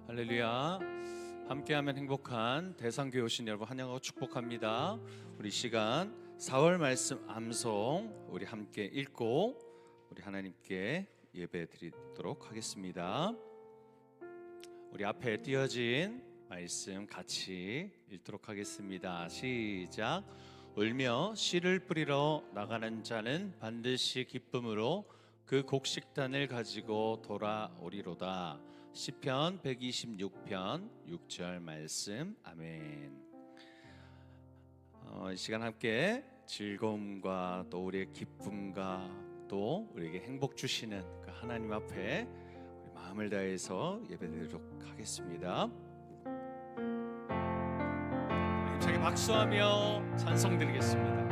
할렐루야. 함께하면 행복한 대상교회 오신 여러분 환영하고 축복합니다. 우리 시간 4월 말씀 암송 우리 함께 읽고 우리 하나님께 예배 드리도록 하겠습니다. 우리 앞에 띄어진 말씀 같이 읽도록 하겠습니다. 시작. 울며 씨를 뿌리러 나가는 자는 반드시 기쁨으로 그 곡식단을 가지고 돌아오리로다. 시편 126편 6절 말씀. 아멘. 이 시간 함께 즐거움과 또 우리의 기쁨과 또 우리에게 행복 주시는 그 하나님 앞에 우리 마음을 다해서 예배드리도록 하겠습니다. 힘차게 박수하며 찬송드리겠습니다.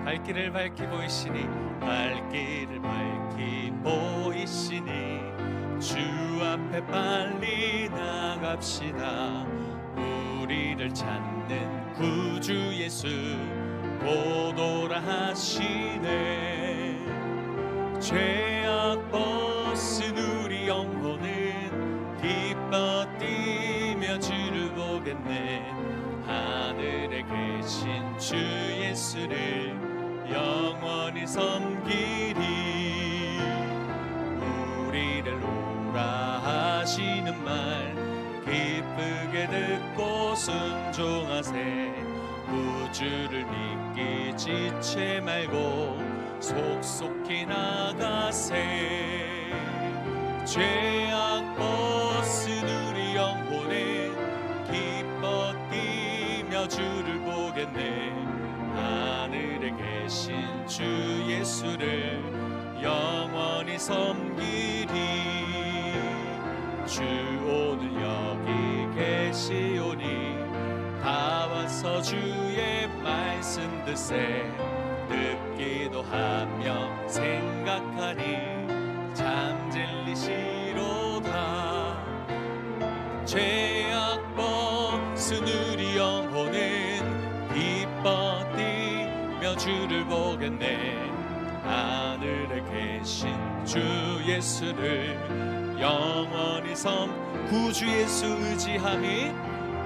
갈 길을 밝히 보이시니 갈 길을 밝히 보이시니 주 앞에 빨리 나갑시다. 우리를 찾는 구주 예수 곧 오라 하시네. 죄악 벗은 우리 영혼은 기뻐 뛰며 주를 보겠네. 하늘에 계신 주 예수를 영원히 섬기리. 우리를 오라 하시는 말 기쁘게 듣고 순종하세. 구주를 믿기 지체 말고 속속히 나가세. 죄악 벗은 우리 영혼은 기뻐 뛰며 주를 보겠네. 하늘에 계신 주 예수를 영원히 섬기리. 주 오늘 여기 계시오니 다 와서 주의 말씀 듣세. 듣기도 하며 생각하니 참 진리시로다. 죄악 벗은 우리 영혼은 기뻐 뛰며 주를 보겠네. 하늘에 계신 주 예수를 영원히 구주 예수 의지함이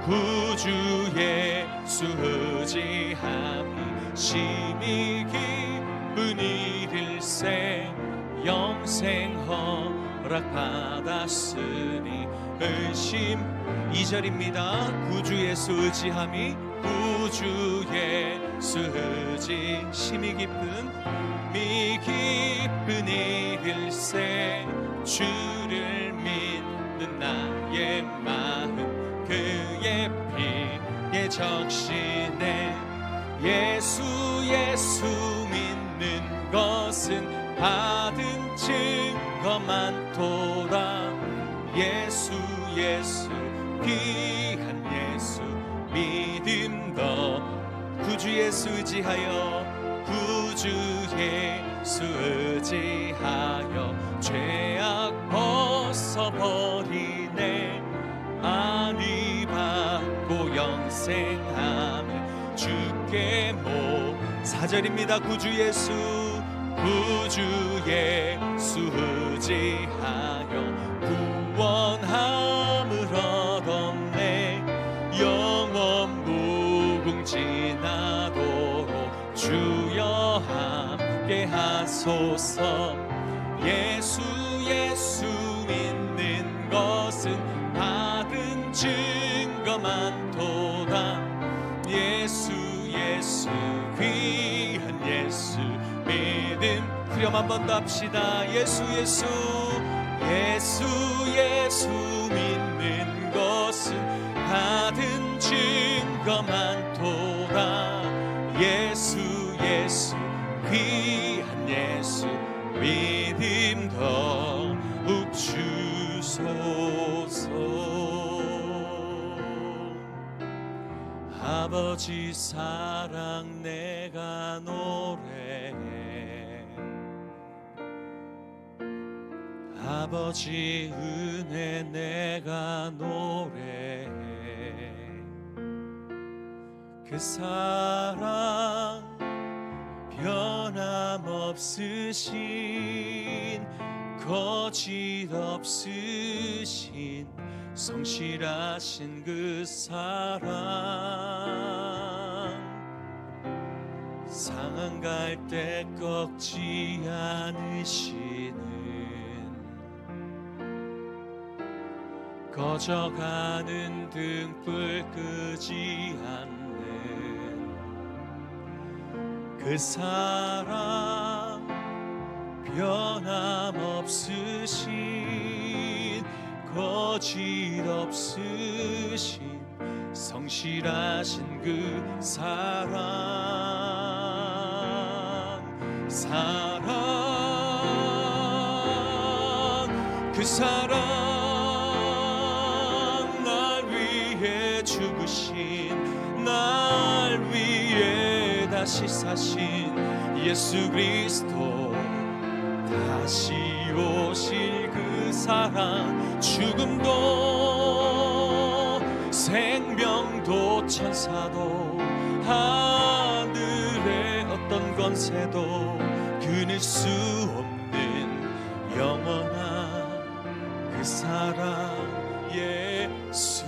구주 예수 의지함이 심히 기쁜 일일세. 영생 허락받았으니 의심 2절입니다. 구주 예수 의지함이 구주 예수 의지 심히 기쁜 일일세. 주를 믿는 나의 마음 그의 피에 적시네. 예수 믿는 것은 받은 증거 많도다. 예수 귀한 예수 믿음도 구주 예수 의지하여 구주 예수 의지하여 죄악 벗어버리네. 안위 받고 영생함을 주께 4절입니다. 구주 예수 의지하여 구원함을 얻었네. 영원 무궁지나도록 주여 함께 하소서. 예수 믿는 것은 받은 증거 많도다. 예수 귀한 예수 믿음 후렴 한 번 더 합시다. 예수 믿는 것은 받은 증거 많도다. 예수 귀한 예수 믿음 더욱 주소서. 아버지 사랑 내가 노래해. 아버지 은혜 내가 노래해. 그 사랑 변함없으신 거짓 없으신 성실하신 그 사랑, 상한 갈 때 꺾지 않으시는, 꺼져가는 등불 끄지 않는 그 사랑, 변함없으신 거짓 없으신 성실하신 그 사랑, 그 사랑, 날 위해 죽으신, 날 위해 다시 사신 예수 그리스도, 다시 오실 그 사랑, 죽음도 생명도 천사도 하늘의 어떤 권세도 끊을 수 없는 영원한 그 사랑 예수.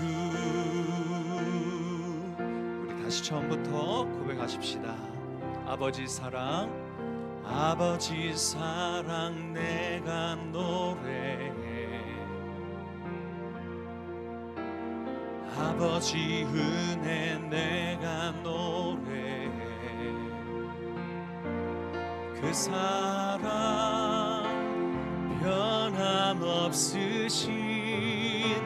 우리 다시 처음부터 고백하십시다. 아버지 사랑, 아버지 사랑 내가 노래해, 아버지 은혜 내가 노래해, 그 사랑 변함없으신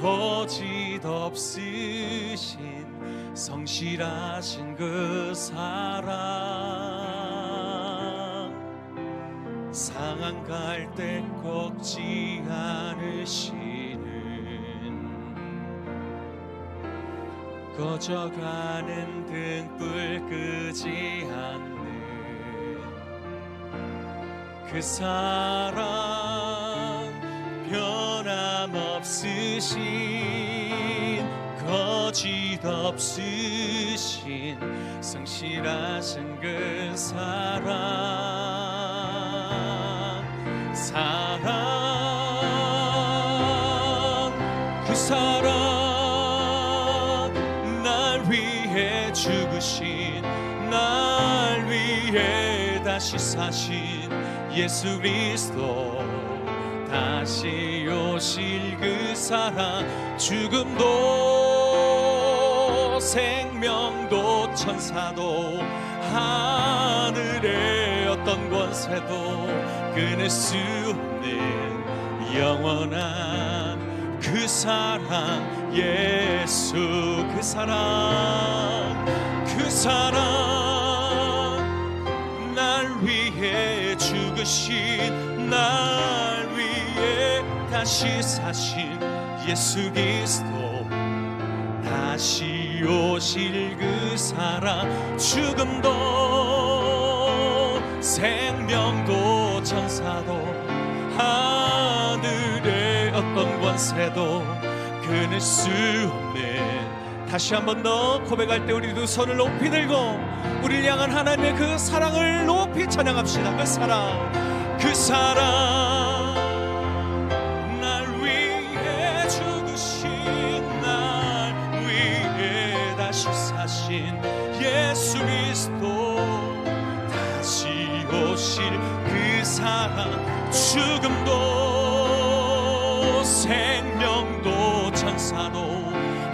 거짓 없으신 성실하신 그 사랑, 상한 갈 때 꺾지 않으시는, 꺼져가는 등불 끄지 않는 그 사랑, 변함없으신 거짓 없으신 성실하신 그 사랑, 그 사랑, 날 위해 죽으신, 날 위해 다시 사신 예수 그리스도, 다시 오실 그 사랑, 죽음도 생명도 천사도 하늘의 어떤 권세도 끊을 수 없는 영원한 그 사랑 예수, 그 사랑, 그 사랑, 날 위해 죽으신, 날 위해 다시 사신 예수 그리스도, 다시 오실 그 사랑, 죽음도 생명도 천사도 하늘의 어떤 권세도 끊을 수 없는. 다시 한 번 더 고백할 때 우리 두 손을 높이 들고 우리를 향한 하나님의 그 사랑을 높이 찬양합시다. 그 사랑, 그 사랑, 날 위해 죽으신, 날 위해 다시 사신 예수 그리스도, 다시 오실 그 사랑, 죽음도 생명도 천사도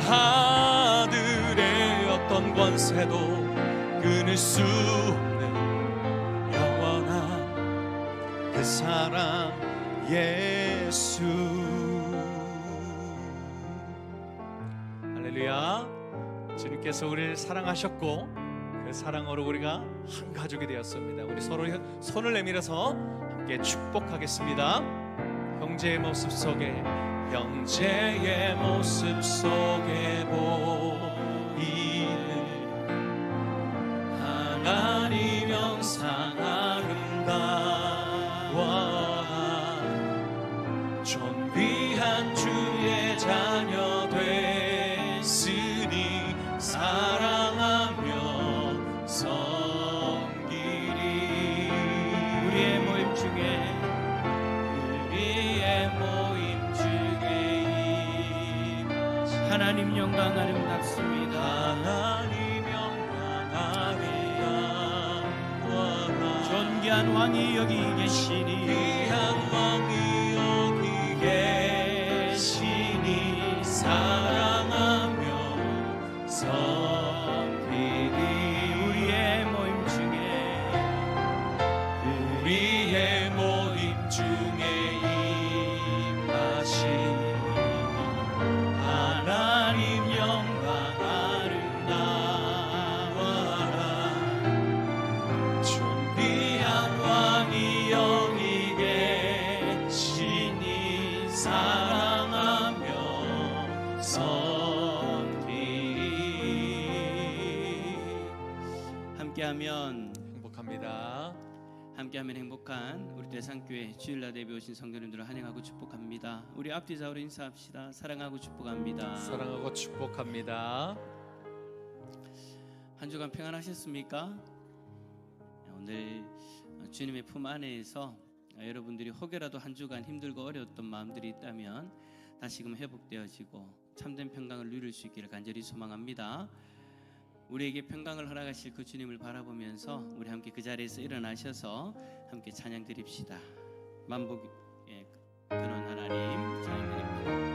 하늘의 어떤 권세도 끊을 수 없는 영원한 그 사랑 예수. 할렐루야. 주님께서 우리를 사랑하셨고 그 사랑으로 우리가 한 가족이 되었습니다. 우리 서로 손을 내밀어서 함께 축복하겠습니다. 형제의 모습 속에, 형제의 모습 속에 보이는 하나님 영상 아름다워, 존귀한 주의 자녀 됐으니 사랑하며 섬기리. 우리의 모임 중에, 하나님 영광 아름답습니다. 하나님 영광 아름다워라. 존귀한 왕이 여기 계시니 귀한 왕이 여기 계시니 사랑하며 섬기리. 우리의 모임 중에 임하시니 하나님 영광 아름다워라. 존귀한 왕이 여기 계시니 사랑하며 섬기리. 함께하면 행복합니다. 함께하면 행복한 우리 대상교회 주일날 예배 오신 성도님들을 환영하고 축복합니다. 우리 앞뒤좌우로 인사합시다. 사랑하고 축복합니다. 사랑하고 축복합니다. 한 주간 평안하셨습니까? 오늘 주님의 품 안에서 여러분들이 혹여라도 한 주간 힘들고 어려웠던 마음들이 있다면 다시금 회복되어지고 참된 평강을 누릴 수 있기를 간절히 소망합니다. 우리에게 평강을 허락하실 그 주님을 바라보면서 우리 함께 그 자리에서 일어나셔서 함께 찬양 드립시다. 만복의 근원 하나님 찬양 드립니다.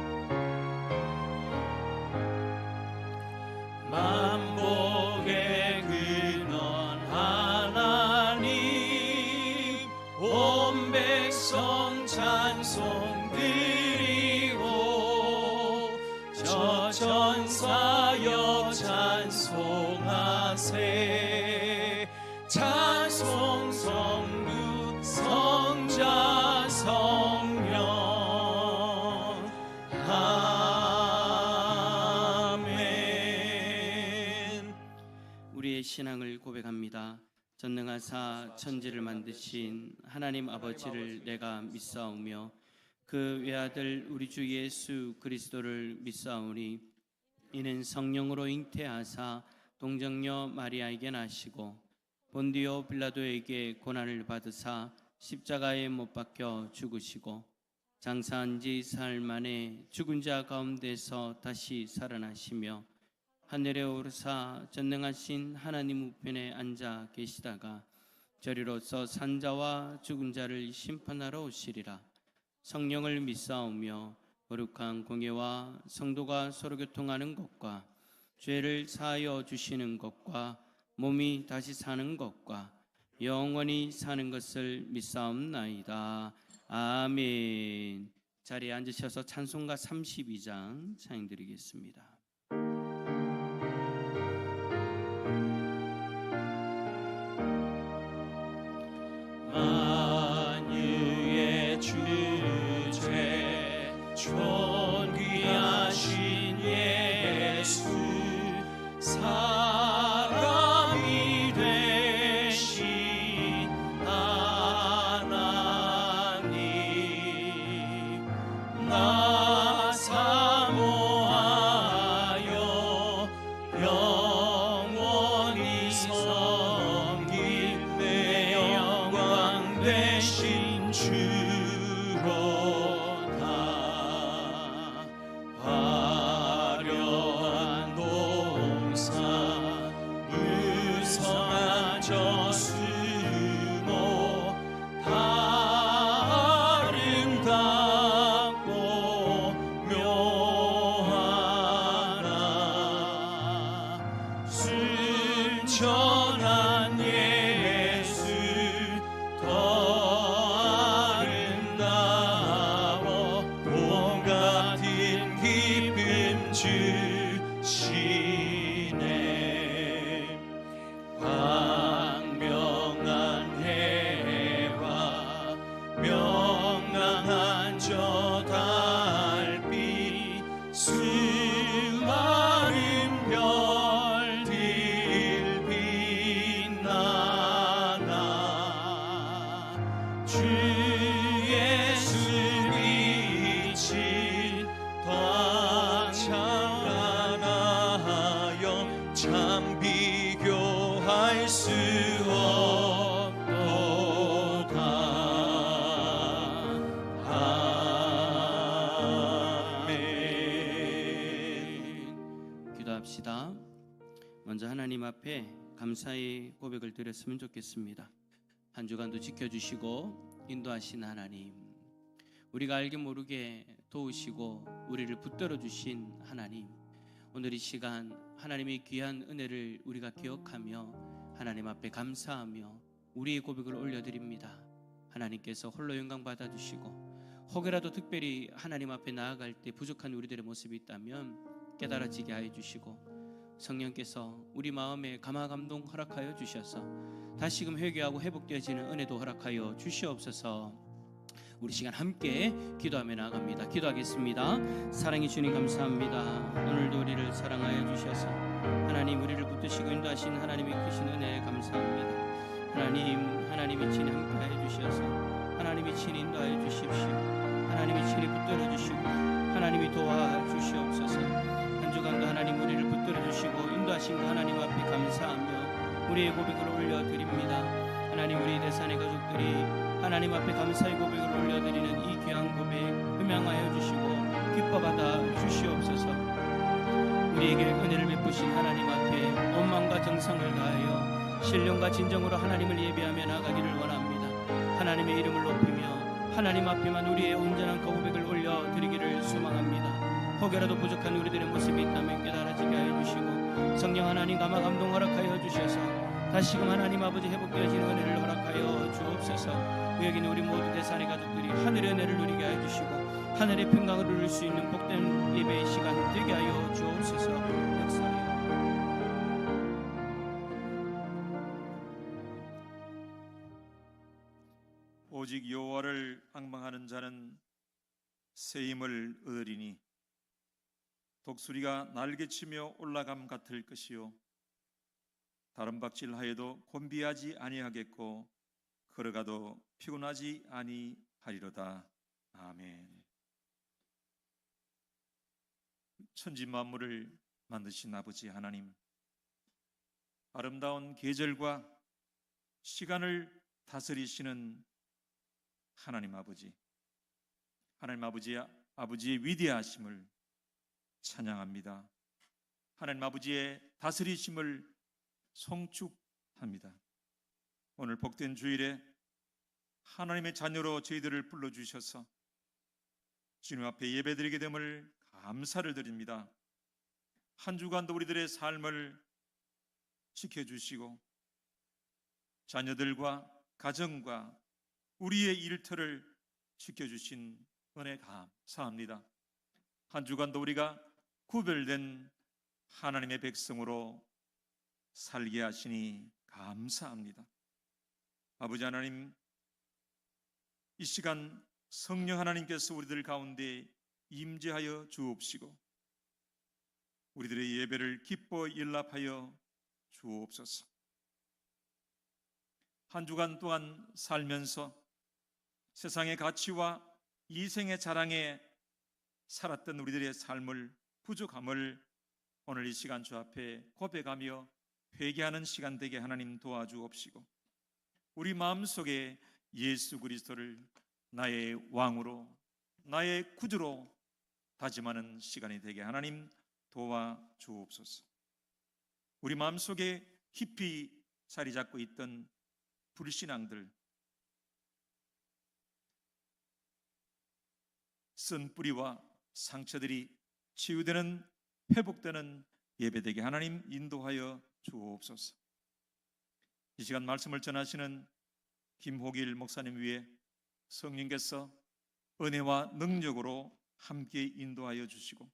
만복의 근원 하나님 온 백성 찬송 드리고 저 천사여 찬송하세. 찬송 성부 성자 성령 아멘. 우리의 신앙을 고백합니다. 전능하사 천지를 만드신 하나님 아버지를 내가 믿사오며 그 외아들 우리 주 예수 그리스도를 믿사오니 이는 성령으로 잉태하사 동정녀 마리아에게 나시고 본디오 빌라도에게 고난을 받으사 십자가에 못 박혀 죽으시고 장사한 지 사흘 만에 죽은 자 가운데서 다시 살아나시며 하늘에 오르사 전능하신 하나님 우편에 앉아 계시다가 저리로서 산자와 죽은 자를 심판하러 오시리라. 성령을 믿사오며 거룩한 공예와 성도가 서로 교통하는 것과 죄를 사하여 주시는 것과 몸이 다시 사는 것과 영원히 사는 것을 믿사옵나이다. 아멘. 자리에 앉으셔서 찬송가 32장 찬양드리겠습니다. 만유의 주제 존귀하신 예수 사람이 되신 하나님 나 사모하여 영원히 섬길 내 영광 되신 주로다. 화려한 동산 유성한 저수모 다 아름답고 묘하나 순천한 예수 더 아름다워 봄 같은 기쁨 주시네. 광명한 해와 명랑한 저 달빛 수많은 별들 기도합시다. 먼저 하나님 앞에 감사의 고백을 드렸으면 좋겠습니다. 한 주간도 지켜주시고 인도하신 하나님, 우리가 알게 모르게 도우시고 우리를 붙들어 주신 하나님, 오늘 이 시간 하나님의 귀한 은혜를 우리가 기억하며 하나님 앞에 감사하며 우리의 고백을 올려드립니다. 하나님께서 홀로 영광 받아주시고 혹여라도 특별히 하나님 앞에 나아갈 때 부족한 우리들의 모습이 있다면 깨달아지게 하여 주시고, 성령께서 우리 마음에 감화 감동 허락하여 주셔서 다시금 회개하고 회복되어지는 은혜도 허락하여 주시옵소서. 우리 시간 함께 기도하며 나아갑니다. 기도하겠습니다. 사랑의 주님 감사합니다. 오늘도 우리를 사랑하여 주셔서 하나님, 우리를 붙드시고 인도하신 하나님의 크신 은혜에 감사합니다. 하나님이 친히 함께하여 주셔서 하나님이 친히 인도하여 주십시오. 하나님이 친히 붙들어 주시고 하나님이 도와주시옵소서. 한 주간도 하나님 우리를 붙들어 주시고 인도하신 그 하나님 앞에 감사하며 우리의 고백을 올려드립니다. 하나님, 우리 대산의 가족들이 하나님 앞에 감사의 고백을 올려드리는 이 귀한 고백 음양하여 주시고 기뻐받아 주시옵소서. 우리에게 은혜를 베푸신 하나님 앞에 온 마음과 정성을 다하여 신령과 진정으로 하나님을 예배하며 나가기를 원합니다. 하나님의 이름을 높이며 하나님 앞에만 우리의 온전한 고백을 올려드리기를 소망합니다. 혹여라도 부족한 우리들의 모습이 있다면 깨달아지게 하여 주시고, 성령 하나님 감화 감동 허락하여 주셔서 다시금 하나님 아버지 회복되어지는 은혜를 허락하여 주옵소서. 여기는 우리 모두 대산의 가족들이 하늘의 은혜를 누리게 하여 주시고 하늘의 평강을 누릴 수 있는 복된 예배의 시간 되게 하여 주옵소서. 역사하여 오직 여호와를 앙망하는 자는 새 힘을 얻으리니 독수리가 날개치며 올라감 같을 것이요 다른 박질하여도 곤비하지 아니하겠고 걸어가도 피곤하지 아니하리로다. 아멘. 천지 만물을 만드신 아버지 하나님, 아름다운 계절과 시간을 다스리시는 하나님 아버지, 하나님 아버지의 위대하심을 찬양합니다. 하나님 아버지의 다스리심을 송축합니다. 오늘 복된 주일에 하나님의 자녀로 저희들을 불러주셔서 주님 앞에 예배드리게 됨을 감사를 드립니다. 한 주간도 우리들의 삶을 지켜주시고 자녀들과 가정과 우리의 일터를 지켜주신 은혜 감사합니다. 한 주간도 우리가 구별된 하나님의 백성으로 살게 하시니 감사합니다. 아버지 하나님, 이 시간 성령 하나님께서 우리들 가운데 임재하여 주옵시고 우리들의 예배를 기뻐 연락하여 주옵소서. 한 주간 동안 살면서 세상의 가치와 이생의 자랑에 살았던 우리들의 삶을, 부족함을 오늘 이 시간 주 앞에 고백하며 회개하는 시간 되게 하나님 도와주옵시고 우리 마음속에 예수 그리스도를 나의 왕으로, 나의 구주로 다짐하는 시간이 되게 하나님 도와주옵소서. 우리 마음속에 깊이 자리 잡고 있던 불신앙들, 쓴 뿌리와 상처들이 치유되는, 회복되는 예배되게 하나님 인도하여 주옵소서. 이 시간 말씀을 전하시는 김호길 목사님 위에 성령께서 은혜와 능력으로 함께 인도하여 주시고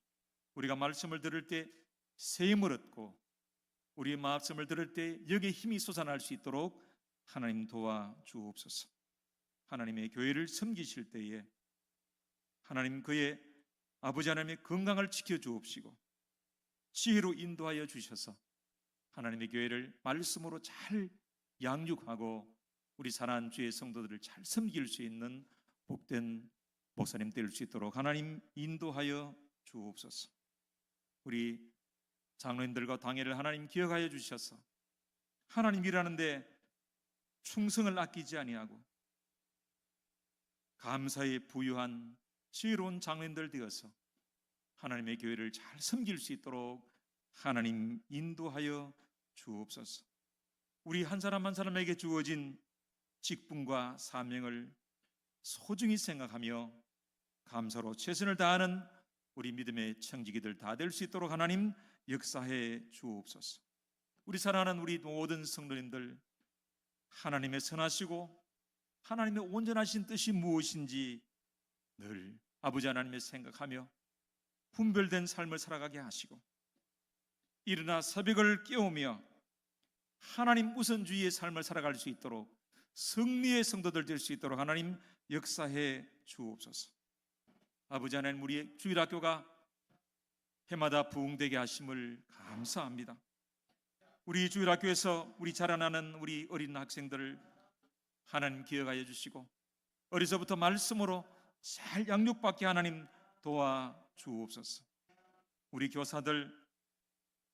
우리가 말씀을 들을 때 새 힘을 얻고 우리의 말씀을 들을 때 여기에 힘이 솟아날 수 있도록 하나님 도와주옵소서. 하나님의 교회를 섬기실 때에 하나님 그의 아버지 하나님의 건강을 지켜주옵시고 지혜로 인도하여 주셔서 하나님의 교회를 말씀으로 잘 양육하고 우리 사랑하는 주의 성도들을 잘 섬길 수 있는 복된 목사님 될 수 있도록 하나님 인도하여 주옵소서. 우리 장로님들과 당회를 하나님 기억하여 주셔서 하나님 일하는데 충성을 아끼지 아니하고 감사에 부유한 지혜로운 장로님들 되어서 하나님의 교회를 잘 섬길 수 있도록 하나님 인도하여 주옵소서. 우리 한 사람 한 사람에게 주어진 직분과 사명을 소중히 생각하며 감사로 최선을 다하는 우리 믿음의 청지기들 다 될 수 있도록 하나님 역사해 주옵소서. 우리 사랑하는 우리 모든 성도님들, 하나님의 선하시고 하나님의 온전하신 뜻이 무엇인지 늘 아버지 하나님의 생각하며 분별된 삶을 살아가게 하시고, 일어나 새벽을 깨우며 하나님 우선주의의 삶을 살아갈 수 있도록 승리의 성도들 될 수 있도록 하나님 역사해 주옵소서. 아버지 하나님, 우리 주일학교가 해마다 부흥되게 하심을 감사합니다. 우리 주일학교에서 우리 자라나는 우리 어린 학생들을 하나님 기억하여 주시고 어려서부터 말씀으로 잘 양육받게 하나님 도와 주옵소서. 우리 교사들,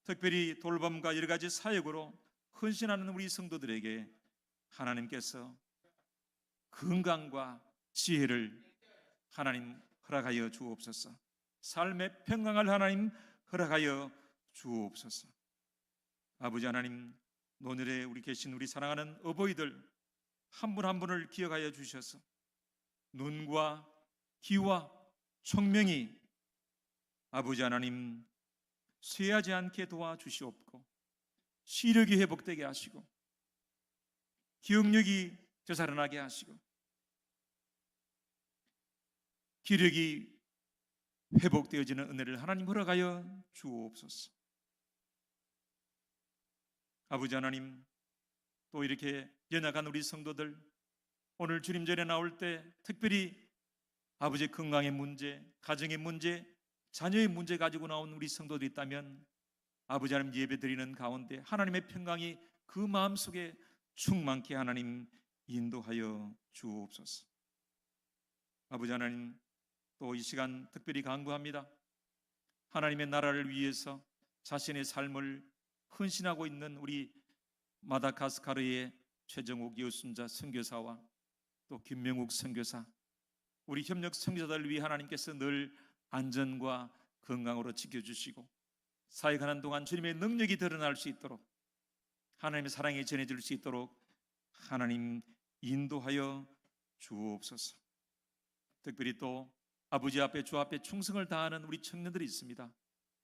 특별히 돌봄과 여러 가지 사역으로 헌신하는 우리 성도들에게 하나님께서 건강과 지혜를 하나님 허락하여 주옵소서. 삶의 평강을 하나님 허락하여 주옵소서. 아버지 하나님, 오늘에 우리 계신 우리 사랑하는 어버이들 한 분 한 분을 기억하여 주셔서 눈과 귀와 총명이 아버지 하나님 쇠하지 않게 도와주시옵고, 시력이 회복되게 하시고 기억력이 되살아나게 하시고 기력이 회복되어지는 은혜를 하나님 허락하여 주옵소서. 아버지 하나님, 또 이렇게 연약한 우리 성도들 오늘 주님 전에 나올 때 특별히 아버지 건강의 문제, 가정의 문제, 자녀의 문제 가지고 나온 우리 성도들이 있다면 아버지 하나님 예배드리는 가운데 하나님의 평강이 그 마음속에 충만케 하나님 인도하여 주옵소서. 아버지 하나님, 또 이 시간 특별히 간구합니다. 하나님의 나라를 위해서 자신의 삶을 헌신하고 있는 우리 마다가스카르의 최정욱 여순자 선교사와 또 김명욱 선교사, 우리 협력 선교사들을 위해 하나님께서 늘 안전과 건강으로 지켜주시고 사역하는 동안 주님의 능력이 드러날 수 있도록, 하나님의 사랑이 전해질 수 있도록 하나님 인도하여 주옵소서. 특별히 또 아버지 앞에 주 앞에 충성을 다하는 우리 청년들이 있습니다.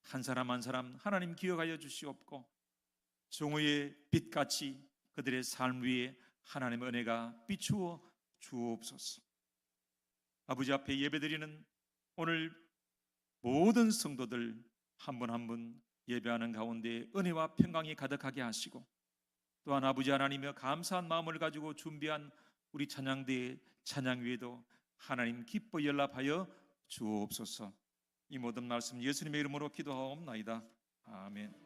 한 사람 한 사람 하나님 기억하여 주시옵고 정오의 빛같이 그들의 삶 위에 하나님의 은혜가 비추어 주옵소서. 아버지 앞에 예배드리는 오늘 모든 성도들 한 분 한 분 예배하는 가운데 은혜와 평강이 가득하게 하시고, 또한 아버지 하나님의 감사한 마음을 가지고 준비한 우리 찬양대의 찬양 위에도 하나님 기뻐 연락하여 주옵소서. 이 모든 말씀 예수님의 이름으로 기도하옵나이다. 아멘.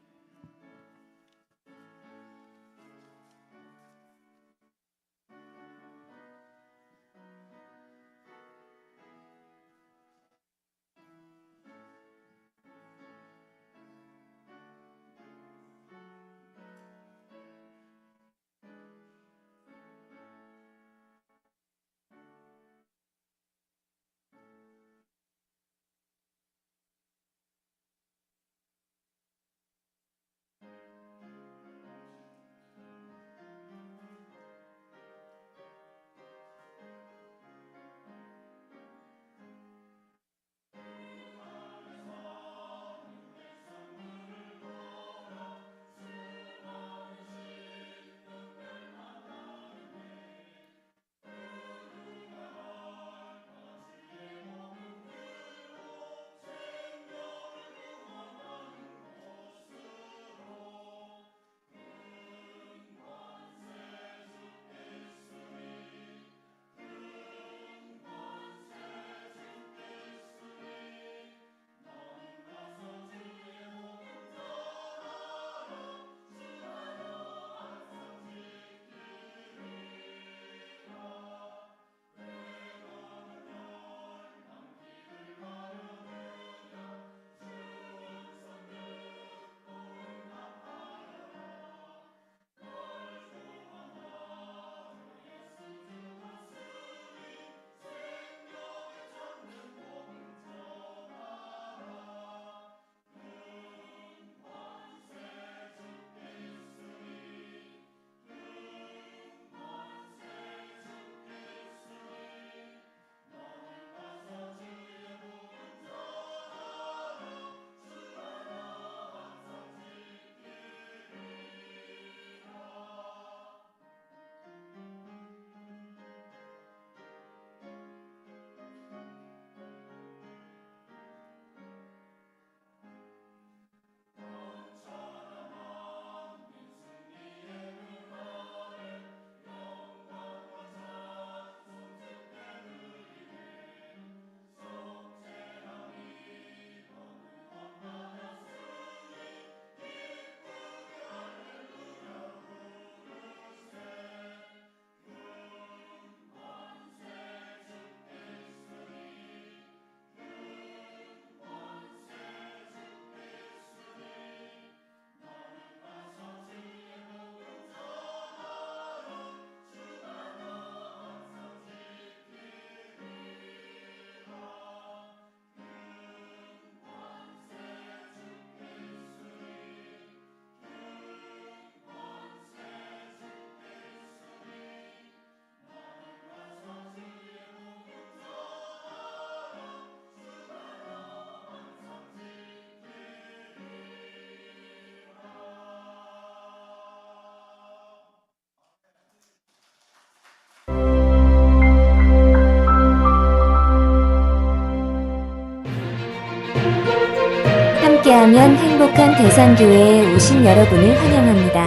사면 행복한 대산교회에 오신 여러분을 환영합니다.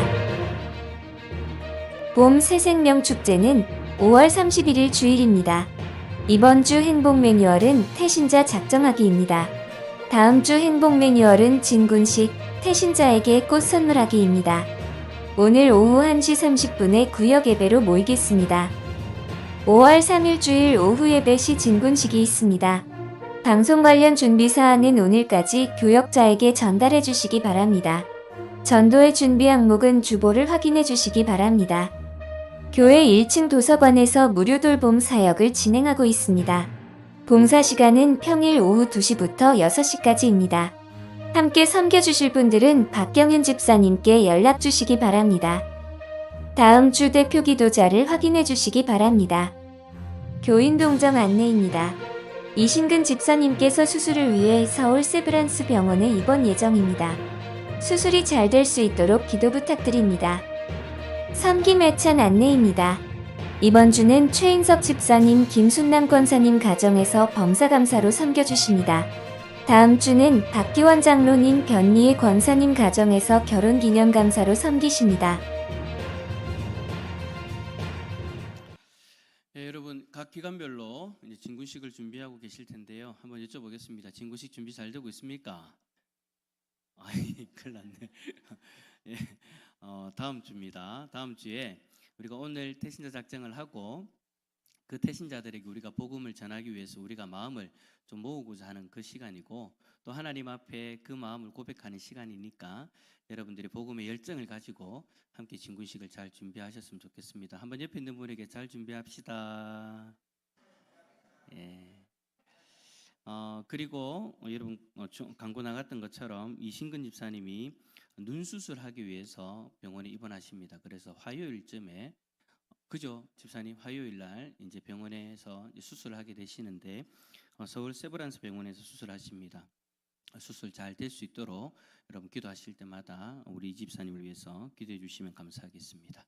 봄 새생명 축제는 5월 31일 주일입니다. 이번 주 행복 매뉴얼은 태신자 작정하기입니다. 다음 주 행복 매뉴얼은 진군식 태신자에게 꽃 선물하기입니다. 오늘 오후 1시 30분에 구역 예배로 모이겠습니다. 5월 3일 주일 오후 예배 시 진군식이 있습니다. 방송 관련 준비 사항은 오늘까지 교역자에게 전달해 주시기 바랍니다. 전도의 준비 항목은 주보를 확인해 주시기 바랍니다. 교회 1층 도서관에서 무료 돌봄 사역을 진행하고 있습니다. 봉사 시간은 평일 오후 2시부터 6시까지입니다. 함께 섬겨주실 분들은 박경윤 집사님께 연락 주시기 바랍니다. 다음 주 대표 기도자를 확인해 주시기 바랍니다. 교인 동정 안내입니다. 이신근 집사님께서 수술을 위해 서울 세브란스 병원에 입원 예정입니다. 수술이 잘 될 수 있도록 기도 부탁드립니다. 섬김 애찬 안내입니다. 이번 주는 최인석 집사님, 김순남 권사님 가정에서 범사감사로 섬겨주십니다. 다음 주는 박기원 장로님, 변리의 권사님 가정에서 결혼기념감사로 섬기십니다. 여러분 각 기관별로 이제 진군식을 준비하고 계실 텐데요. 한번 여쭤보겠습니다. 진군식 준비 잘 되고 있습니까? 큰일 났네. 예, 다음 주입니다. 다음 주에 우리가 오늘 태신자 작정을 하고 그 태신자들에게 우리가 복음을 전하기 위해서 우리가 마음을 좀 모으고자 하는 그 시간이고, 또 하나님 앞에 그 마음을 고백하는 시간이니까 여러분들이 복음의 열정을 가지고 함께 진군식을 잘 준비하셨으면 좋겠습니다. 한번 옆에 있는 분에게 잘 준비합시다. 예. 그리고 여러분 광고 나갔던 것처럼 이신근 집사님이 눈 수술하기 위해서 병원에 입원하십니다. 그래서 화요일쯤에, 그죠 집사님, 화요일 날 이제 병원에서 수술을 하게 되시는데 서울 세브란스 병원에서 수술하십니다. 수술 잘 될 수 있도록 여러분 기도하실 때마다 우리 이 집사님을 위해서 기도해 주시면 감사하겠습니다.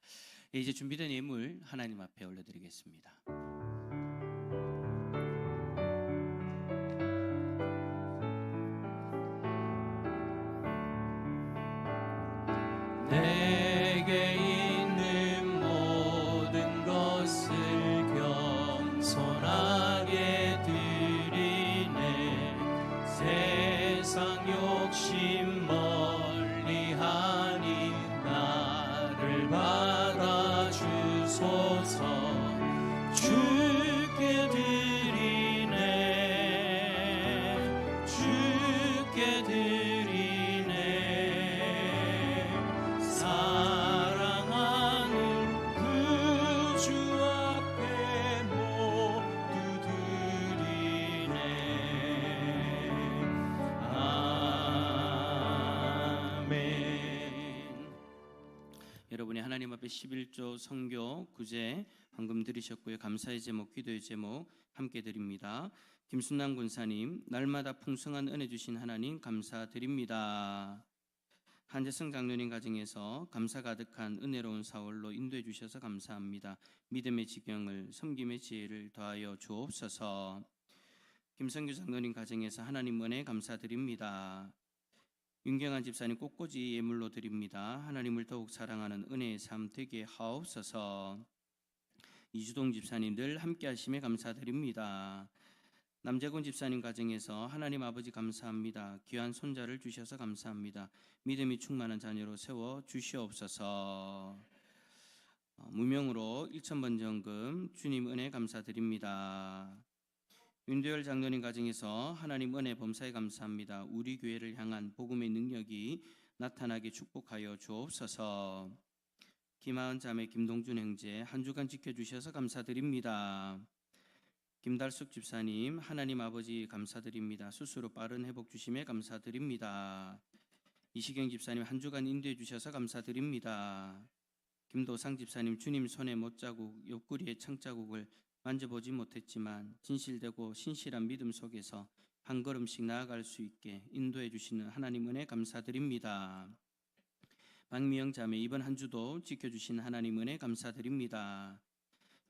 이제 준비된 예물 하나님 앞에 올려드리겠습니다. 내게 있는 모든 것을 겸손하게 드리네. 세상 욕심 멀리하니 나를 받아주소서. 주께 드리네. 주께 드리네. 사랑하는 구주 앞에 모두 드리네. 아멘. 여러분이 하나님 앞에 11조 성교 구제 방금 들으셨고요. 감사의 제목, 기도의 제목 함께 드립니다. 김순남 군사님, 날마다 풍성한 은혜 주신 하나님 감사드립니다. 한재성 장로님 가정에서 감사 가득한 은혜로운 사월로 인도해 주셔서 감사합니다. 믿음의 지경을, 섬김의 지혜를 더하여 주옵소서. 김성규 장로님 가정에서 하나님 은혜 감사드립니다. 윤경한 집사님 꽃꽂이 예물로 드립니다. 하나님을 더욱 사랑하는 은혜의 삶 되게 하옵소서. 이주동 집사님 늘 함께 하심에 감사드립니다. 남재곤 집사님 가정에서 하나님 아버지 감사합니다. 귀한 손자를 주셔서 감사합니다. 믿음이 충만한 자녀로 세워 주시옵소서. 무명으로 1,000번 정금 주님 은혜 감사드립니다. 윤도열 장로님 가정에서 하나님 은혜 범사에 감사합니다. 우리 교회를 향한 복음의 능력이 나타나게 축복하여 주옵소서. 김하은 자매, 김동준 형제 한 주간 지켜주셔서 감사드립니다. 김달숙 집사님, 하나님 아버지 감사드립니다. 스스로 빠른 회복 주심에 감사드립니다. 이시경 집사님 한 주간 인도해 주셔서 감사드립니다. 김도상 집사님, 주님 손에 못자국, 옆구리에 창자국을 만져보지 못했지만 진실되고 신실한 믿음 속에서 한 걸음씩 나아갈 수 있게 인도해 주시는 하나님 은혜 감사드립니다. 박미영 자매, 이번 한 주도 지켜주신 하나님 은혜 감사드립니다.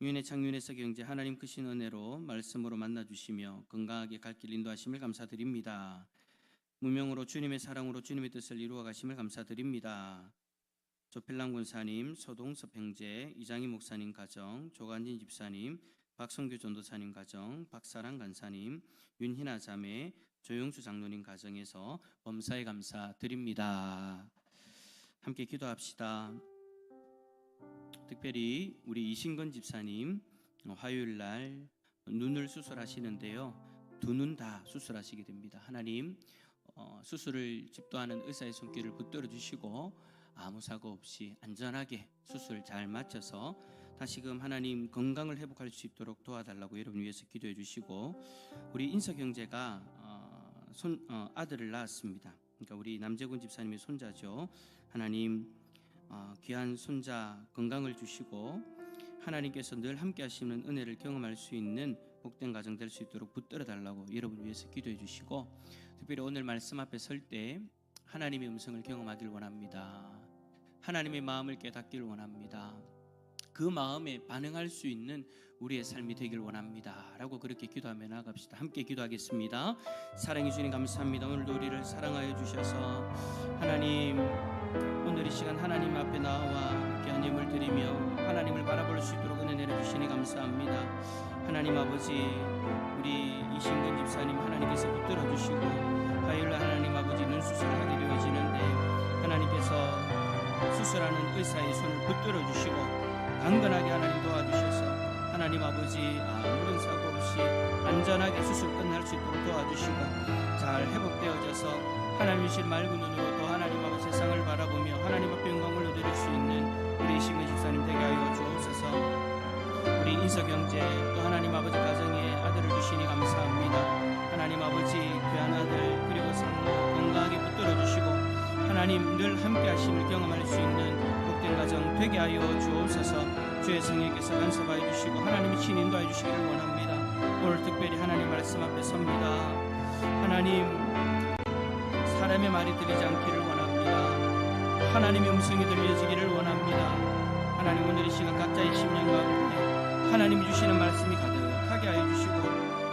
윤혜창 윤혜석 형제, 하나님 크신 은혜로 말씀으로 만나주시며 건강하게 갈 길 인도하심을 감사드립니다. 무명으로 주님의 사랑으로 주님의 뜻을 이루어 가심을 감사드립니다. 조필랑 군사님, 서동섭 형제, 이장희 목사님 가정, 조관진 집사님, 박성규 전도사님 가정, 박사랑 간사님, 윤희나 자매, 조영수 장로님 가정에서 범사에 감사드립니다. 함께 기도합시다. 특별히 우리 이신건 집사님 화요일 날 눈을 수술하시는데요. 두 눈 다 수술하시게 됩니다. 하나님 수술을 집도하는 의사의 손길을 붙들어 주시고 아무 사고 없이 안전하게 수술 잘 마쳐서 다시금 하나님 건강을 회복할 수 있도록 도와달라고 여러분 위해서 기도해 주시고, 우리 인석 형제가 아들을 낳았습니다. 그러니까 우리 남재군 집사님의 손자죠. 하나님 귀한 손자 건강을 주시고 하나님께서 늘 함께 하시는 은혜를 경험할 수 있는 복된 가정 될 수 있도록 붙들어 달라고 여러분 위해서 기도해 주시고, 특별히 오늘 말씀 앞에 설 때 하나님의 음성을 경험하길 원합니다. 하나님의 마음을 깨닫길 원합니다. 그 마음에 반응할 수 있는 우리의 삶이 되길 원합니다 라고 그렇게 기도하며 나갑시다. 함께 기도하겠습니다. 사랑해 주님 감사합니다. 오늘도 우리를 사랑하여 주셔서 하나님, 오늘 이 시간 하나님 앞에 나와 귀한 예물 드리며 하나님을 바라볼 수 있도록 은혜 내려주시니 감사합니다. 하나님 아버지, 우리 이신근 집사님 하나님께서 붙들어 주시고 화요일날 하나님 아버지 눈수술을 하게 되어지는데 하나님께서 수술하는 의사의 손을 붙들어 주시고 강건하게 하나님 도와주셔서 하나님 아버지 아무런 사고 없이 안전하게 수술 끝날 수 있도록 도와주시고 잘 회복되어져서 하나님 주신 맑은 눈으로 또 하나님 아버지 세상을 바라보며 하나님 앞에 영광을 올려드릴 수 있는 우리 이신근 집사님 되게 하여 주옵소서. 우리 인석 형제 또 하나님 아버지 가정에 아들을 주시니 감사합니다. 하나님 아버지 귀한 아들 그리고 상모 건강하게 붙들어 주시고 하나님 늘 함께 하심을 경험할 수 있는 복된 가정 되게 하여 주옵소서. 주의 성령께서 간섭하여 주시고 하나님이 친히 인도하여 주시기를 원합니다. 오늘 특별히 하나님 말씀 앞에 섭니다. 하나님 사람의 말이 들리지 않기를 원합니다. 하나님의 음성이 들려지기를 원합니다. 하나님 오늘 이 시간 각자의 심령 가운데 하나님이 주시는 말씀이 가득하게 하여 주시고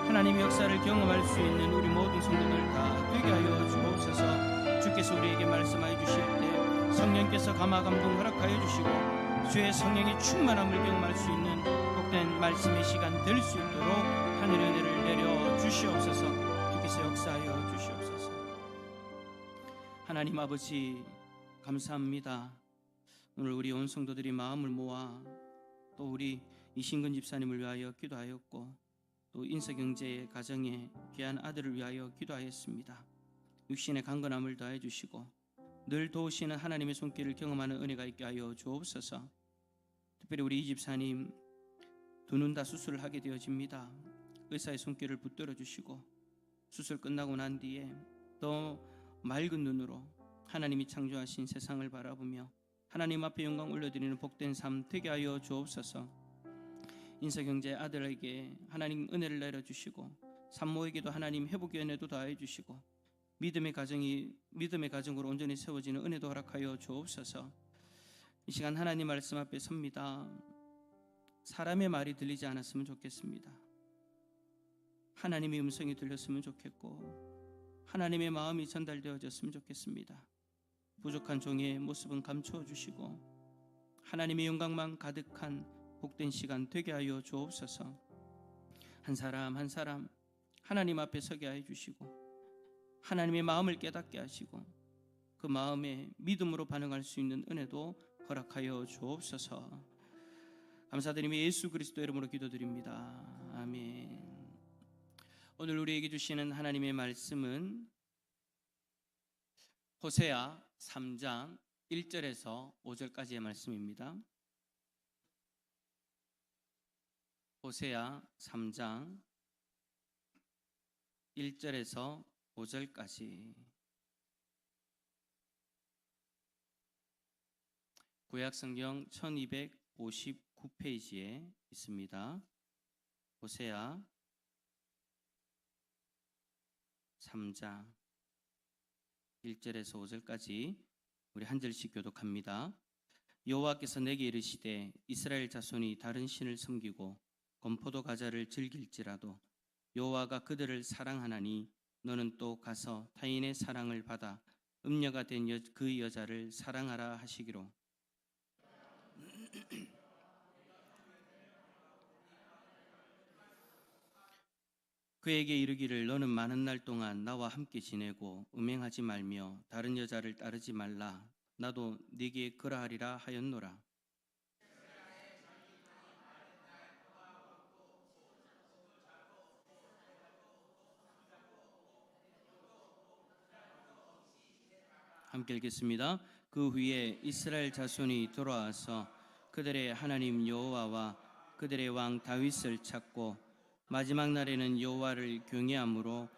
하나님의 역사를 경험할 수 있는 우리 모든 성도들 다 되게 하여 주옵소서. 주께서 우리에게 말씀하여 주실 때 성령께서 감화 감동 허락하여 주시고 주의 성령의 충만함을 경험할 수 있는 복된 말씀의 시간 될 수 있도록 하늘의 은혜를 내려 주시옵소서. 주께서 역사하여 주시옵소서. 하나님 아버지 감사합니다. 오늘 우리 온 성도들이 마음을 모아 또 우리 이신근 집사님을 위하여 기도하였고 또 인석 형제의 가정에 귀한 아들을 위하여 기도하였습니다. 육신의 강건함을 더해 주시고 늘 도우시는 하나님의 손길을 경험하는 은혜가 있게 하여 주옵소서. 특별히 우리 이 집사님 두 눈 다 수술을 하게 되어집니다. 의사의 손길을 붙들어 주시고 수술 끝나고 난 뒤에 더 맑은 눈으로 하나님이 창조하신 세상을 바라보며 하나님 앞에 영광 올려드리는 복된 삶 되게 하여 주옵소서. 인석 형제 아들에게 하나님 은혜를 내려주시고 산모에게도 하나님 회복의 은혜도 더해 주시고 믿음의 가정으로 온전히 세워지는 은혜도 허락하여 주옵소서. 이 시간 하나님 말씀 앞에 섭니다. 사람의 말이 들리지 않았으면 좋겠습니다. 하나님의 음성이 들렸으면 좋겠고 하나님의 마음이 전달되어졌으면 좋겠습니다. 부족한 종의 모습은 감추어 주시고 하나님의 영광만 가득한 복된 시간 되게 하여 주옵소서. 한 사람 한 사람 하나님 앞에 서게 하여 주시고 하나님의 마음을 깨닫게 하시고 그 마음에 믿음으로 반응할 수 있는 은혜도 허락하여 주옵소서. 감사드리며 예수 그리스도 이름으로 기도드립니다. 아멘. 오늘 우리에게 주시는 하나님의 말씀은 호세아 3장 1절에서 5절까지의 말씀입니다. 호세아 3장 1절에서 5절까지. 구약성경 1259페이지에 있습니다. 호세아 3장 1절에서 5절까지 우리 한 절씩 교독합니다. 여호와께서 내게 이르시되 이스라엘 자손이 다른 신을 섬기고 건포도 과자를 즐길지라도 여호와가 그들을 사랑하나니 너는 또 가서 타인의 사랑을 받아 음녀가 된 그 여자를 사랑하라 하시기로. 그에게 이르기를 너는 많은 날 동안 나와 함께 지내고 음행하지 말며 다른 여자를 따르지 말라. 나도 네게 그러하리라 하였노라. 함께 읽겠습니다. 그 후에 이스라엘 자손이 돌아와서 그들의 하나님 여호와와 그들의 왕 다윗을 찾고 마지막 날에는 여호와를 경외함으로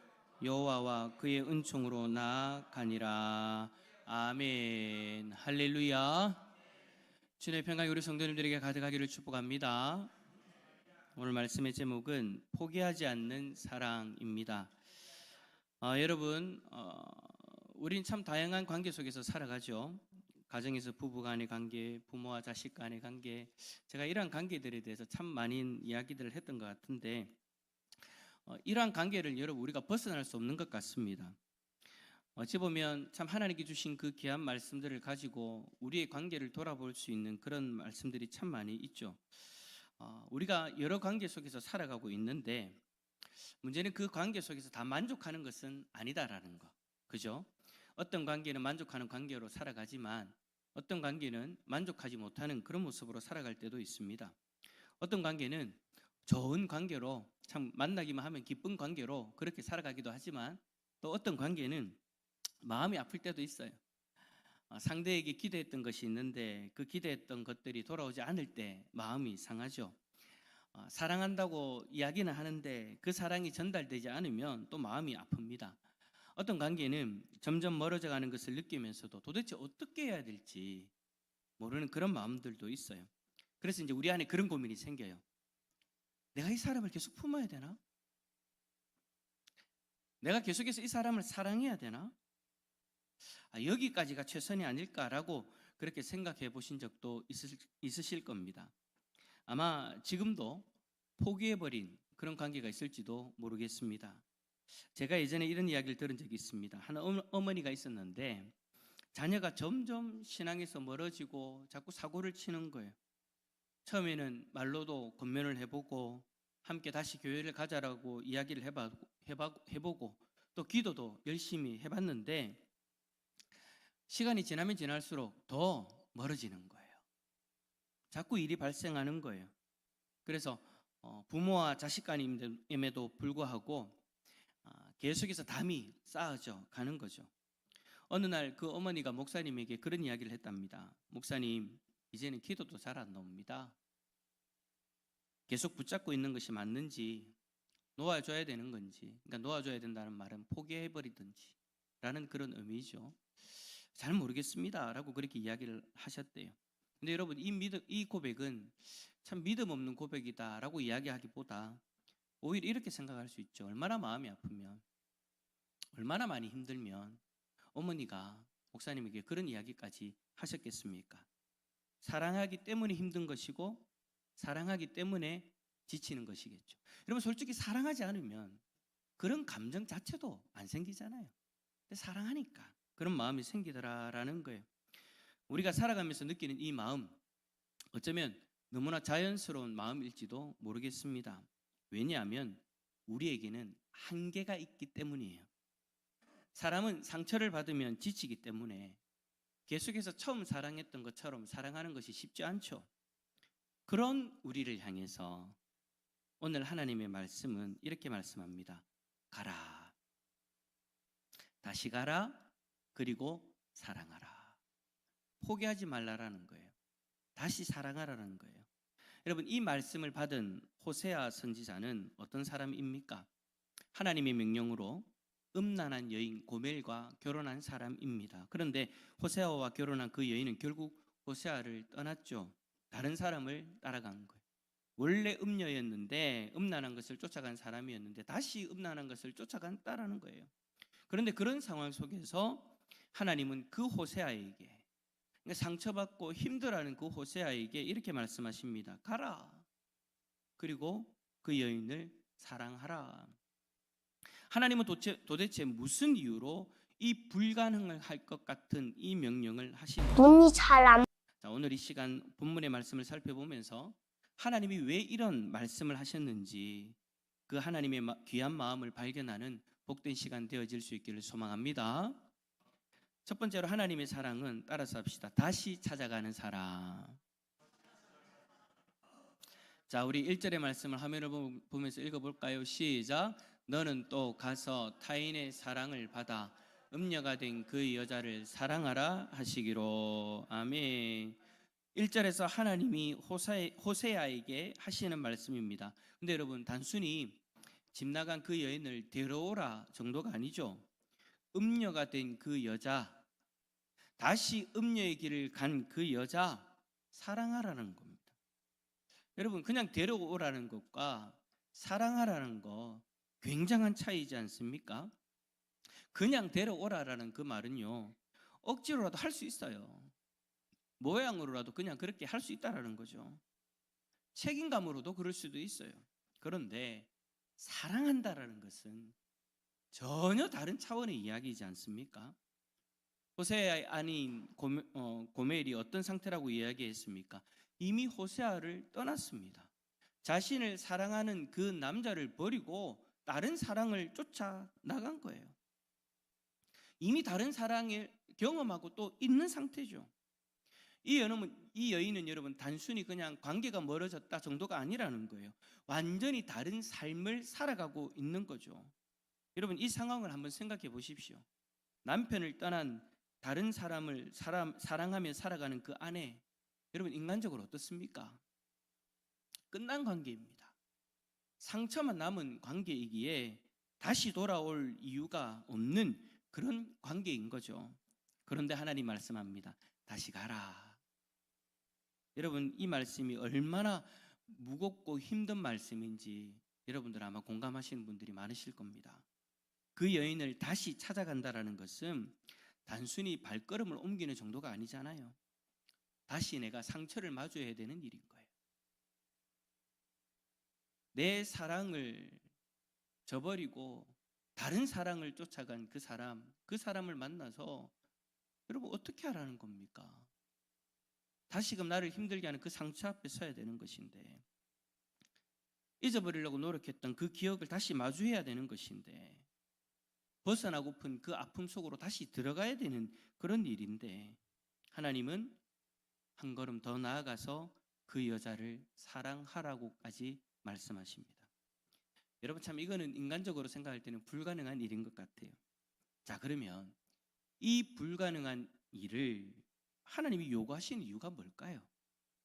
여호와와 그의 은총으로 나아가니라. 아멘. 할렐루야. 주님의 평강이 우리 성도님들에게 가득하기를 축복합니다. 오늘 말씀의 제목은 포기하지 않는 사랑입니다. 여러분, 우린 참 다양한 관계 속에서 살아가죠. 가정에서 부부 간의 관계, 부모와 자식 간의 관계, 제가 이러한 관계들에 대해서 참 많은 이야기들을 했던 것 같은데 이러한 관계를 여러분 우리가 벗어날 수 없는 것 같습니다. 어찌 보면 참 하나님께 주신 그 귀한 말씀들을 가지고 우리의 관계를 돌아볼 수 있는 그런 말씀들이 참 많이 있죠. 우리가 여러 관계 속에서 살아가고 있는데 문제는 그 관계 속에서 다 만족하는 것은 아니다라는 거. 그죠? 어떤 관계는 만족하는 관계로 살아가지만 어떤 관계는 만족하지 못하는 그런 모습으로 살아갈 때도 있습니다. 어떤 관계는 좋은 관계로 참 만나기만 하면 기쁜 관계로 그렇게 살아가기도 하지만 또 어떤 관계는 마음이 아플 때도 있어요. 상대에게 기대했던 것이 있는데 그 기대했던 것들이 돌아오지 않을 때 마음이 상하죠. 사랑한다고 이야기는 하는데 그 사랑이 전달되지 않으면 또 마음이 아픕니다. 어떤 관계는 점점 멀어져 가는 것을 느끼면서도 도대체 어떻게 해야 될지 모르는 그런 마음들도 있어요. 그래서 이제 우리 안에 그런 고민이 생겨요. 내가 이 사람을 계속 품어야 되나? 내가 계속해서 이 사람을 사랑해야 되나? 여기까지가 최선이 아닐까라고 그렇게 생각해 보신 적도 있으실 겁니다. 아마 지금도 포기해버린 그런 관계가 있을지도 모르겠습니다. 제가 예전에 이런 이야기를 들은 적이 있습니다. 한 어머니가 있었는데 자녀가 점점 신앙에서 멀어지고 자꾸 사고를 치는 거예요. 처음에는 말로도 권면을 해보고 함께 다시 교회를 가자라고 이야기를 해보고 또 기도도 열심히 해봤는데 시간이 지나면 지날수록 더 멀어지는 거예요. 자꾸 일이 발생하는 거예요. 그래서 부모와 자식 간임에도 불구하고 계속해서 담이 쌓아져 가는 거죠. 어느 날 그 어머니가 목사님에게 그런 이야기를 했답니다. 목사님, 이제는 기도도 잘 안 나옵니다. 계속 붙잡고 있는 것이 맞는지 놓아줘야 되는 건지, 그러니까 놓아줘야 된다는 말은 포기해버리든지 라는 그런 의미죠. 잘 모르겠습니다 라고 그렇게 이야기를 하셨대요. 근데 여러분 이 고백은 참 믿음 없는 고백이다 라고 이야기하기보다 오히려 이렇게 생각할 수 있죠. 얼마나 마음이 아프면, 얼마나 많이 힘들면 어머니가 목사님에게 그런 이야기까지 하셨겠습니까? 사랑하기 때문에 힘든 것이고 사랑하기 때문에 지치는 것이겠죠. 여러분 솔직히 사랑하지 않으면 그런 감정 자체도 안 생기잖아요. 근데 사랑하니까 그런 마음이 생기더라라는 거예요. 우리가 살아가면서 느끼는 이 마음 어쩌면 너무나 자연스러운 마음일지도 모르겠습니다. 왜냐하면 우리에게는 한계가 있기 때문이에요. 사람은 상처를 받으면 지치기 때문에 계속해서 처음 사랑했던 것처럼 사랑하는 것이 쉽지 않죠. 그런 우리를 향해서 오늘 하나님의 말씀은 이렇게 말씀합니다. 가라. 다시 가라. 그리고 사랑하라. 포기하지 말라라는 거예요. 다시 사랑하라는 거예요. 여러분 이 말씀을 받은 호세아 선지자는 어떤 사람입니까? 하나님의 명령으로 음란한 여인 고멜과 결혼한 사람입니다. 그런데 호세아와 결혼한 그 여인은 결국 호세아를 떠났죠. 다른 사람을 따라간 거예요. 원래 음녀였는데 음란한 것을 쫓아간 사람이었는데 다시 음란한 것을 쫓아간다라는 거예요. 그런데 그런 상황 속에서 하나님은 그 호세아에게, 그러니까 상처받고 힘들어하는 그 호세아에게 이렇게 말씀하십니다. 가라. 그리고 그 여인을 사랑하라. 하나님은 도대체 무슨 이유로 이 불가능을 할 것 같은 이 명령을 하십니까? 눈이 잘 안 자, 오늘 이 시간 본문의 말씀을 살펴보면서 하나님이 왜 이런 말씀을 하셨는지 그 하나님의 귀한 마음을 발견하는 복된 시간 되어질 수 있기를 소망합니다. 첫 번째로 하나님의 사랑은 따라서 합시다. 다시 찾아가는 사랑. 자, 우리 1절의 말씀을 화면을 보면서 읽어볼까요? 시작. 너는 또 가서 타인의 사랑을 받아 음녀가 된 그 여자를 사랑하라 하시기로. 아멘. 1절에서 하나님이 호세아에게 하시는 말씀입니다. 근데 여러분, 단순히 집 나간 그 여인을 데려오라 정도가 아니죠. 음녀가 된 그 여자, 다시 음녀의 길을 간 그 여자 사랑하라는 겁니다. 여러분, 그냥 데려오라는 것과 사랑하라는 거 굉장한 차이지 않습니까? 그냥 데려오라라는 그 말은요, 억지로라도 할 수 있어요. 모양으로라도 그냥 그렇게 할 수 있다라는 거죠. 책임감으로도 그럴 수도 있어요. 그런데 사랑한다라는 것은 전혀 다른 차원의 이야기이지 않습니까? 호세아의 아내인 고멜이 어떤 상태라고 이야기했습니까? 이미 호세아를 떠났습니다. 자신을 사랑하는 그 남자를 버리고 다른 사랑을 쫓아 나간 거예요. 이미 다른 사랑을 경험하고 또 있는 상태죠. 이 여인은 여러분 단순히 그냥 관계가 멀어졌다 정도가 아니라는 거예요. 완전히 다른 삶을 살아가고 있는 거죠. 여러분, 이 상황을 한번 생각해 보십시오. 남편을 떠난 다른 사람을 사랑하며 살아가는 그 아내, 여러분 인간적으로 어떻습니까? 끝난 관계입니다. 상처만 남은 관계이기에 다시 돌아올 이유가 없는 그런 관계인 거죠. 그런데 하나님 말씀합니다. 다시 가라. 여러분, 이 말씀이 얼마나 무겁고 힘든 말씀인지 여러분들 아마 공감하시는 분들이 많으실 겁니다. 그 여인을 다시 찾아간다라는 것은 단순히 발걸음을 옮기는 정도가 아니잖아요. 다시 내가 상처를 마주해야 되는 일인 거예요. 내 사랑을 저버리고 다른 사랑을 쫓아간 그 사람을 만나서 여러분 어떻게 하라는 겁니까? 다시금 나를 힘들게 하는 그 상처 앞에 서야 되는 것인데, 잊어버리려고 노력했던 그 기억을 다시 마주해야 되는 것인데, 벗어나고픈 그 아픔 속으로 다시 들어가야 되는 그런 일인데, 하나님은 한 걸음 더 나아가서 그 여자를 사랑하라고까지 말씀하십니다. 여러분, 참 이거는 인간적으로 생각할 때는 불가능한 일인 것 같아요. 자, 그러면 이 불가능한 일을 하나님이 요구하신 이유가 뭘까요?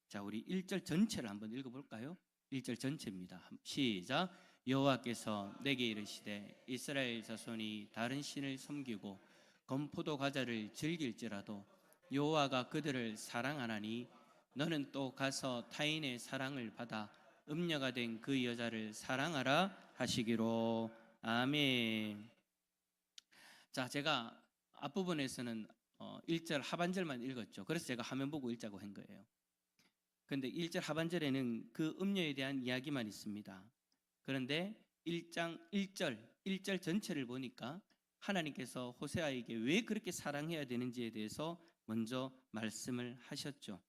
자, 우리 1절 전체를 한번 읽어볼까요? 1절 전체입니다. 시작. 여호와께서 내게 이르시되 이스라엘 자손이 다른 신을 섬기고 건포도 과자를 즐길지라도 여호와가 그들을 사랑하나니 너는 또 가서 타인의 사랑을 받아 음녀가 된 그 여자를 사랑하라 하시기로. 아멘. 자, 제가 앞부분에서는 1절 하반절만 읽었죠. 그래서 제가 화면 보고 읽자고 한 거예요. 그런데 1절 하반절에는 그 음녀에 대한 이야기만 있습니다. 그런데 1절 전체를 보니까 하나님께서 호세아에게 왜 그렇게 사랑해야 되는지에 대해서 먼저 말씀을 하셨죠.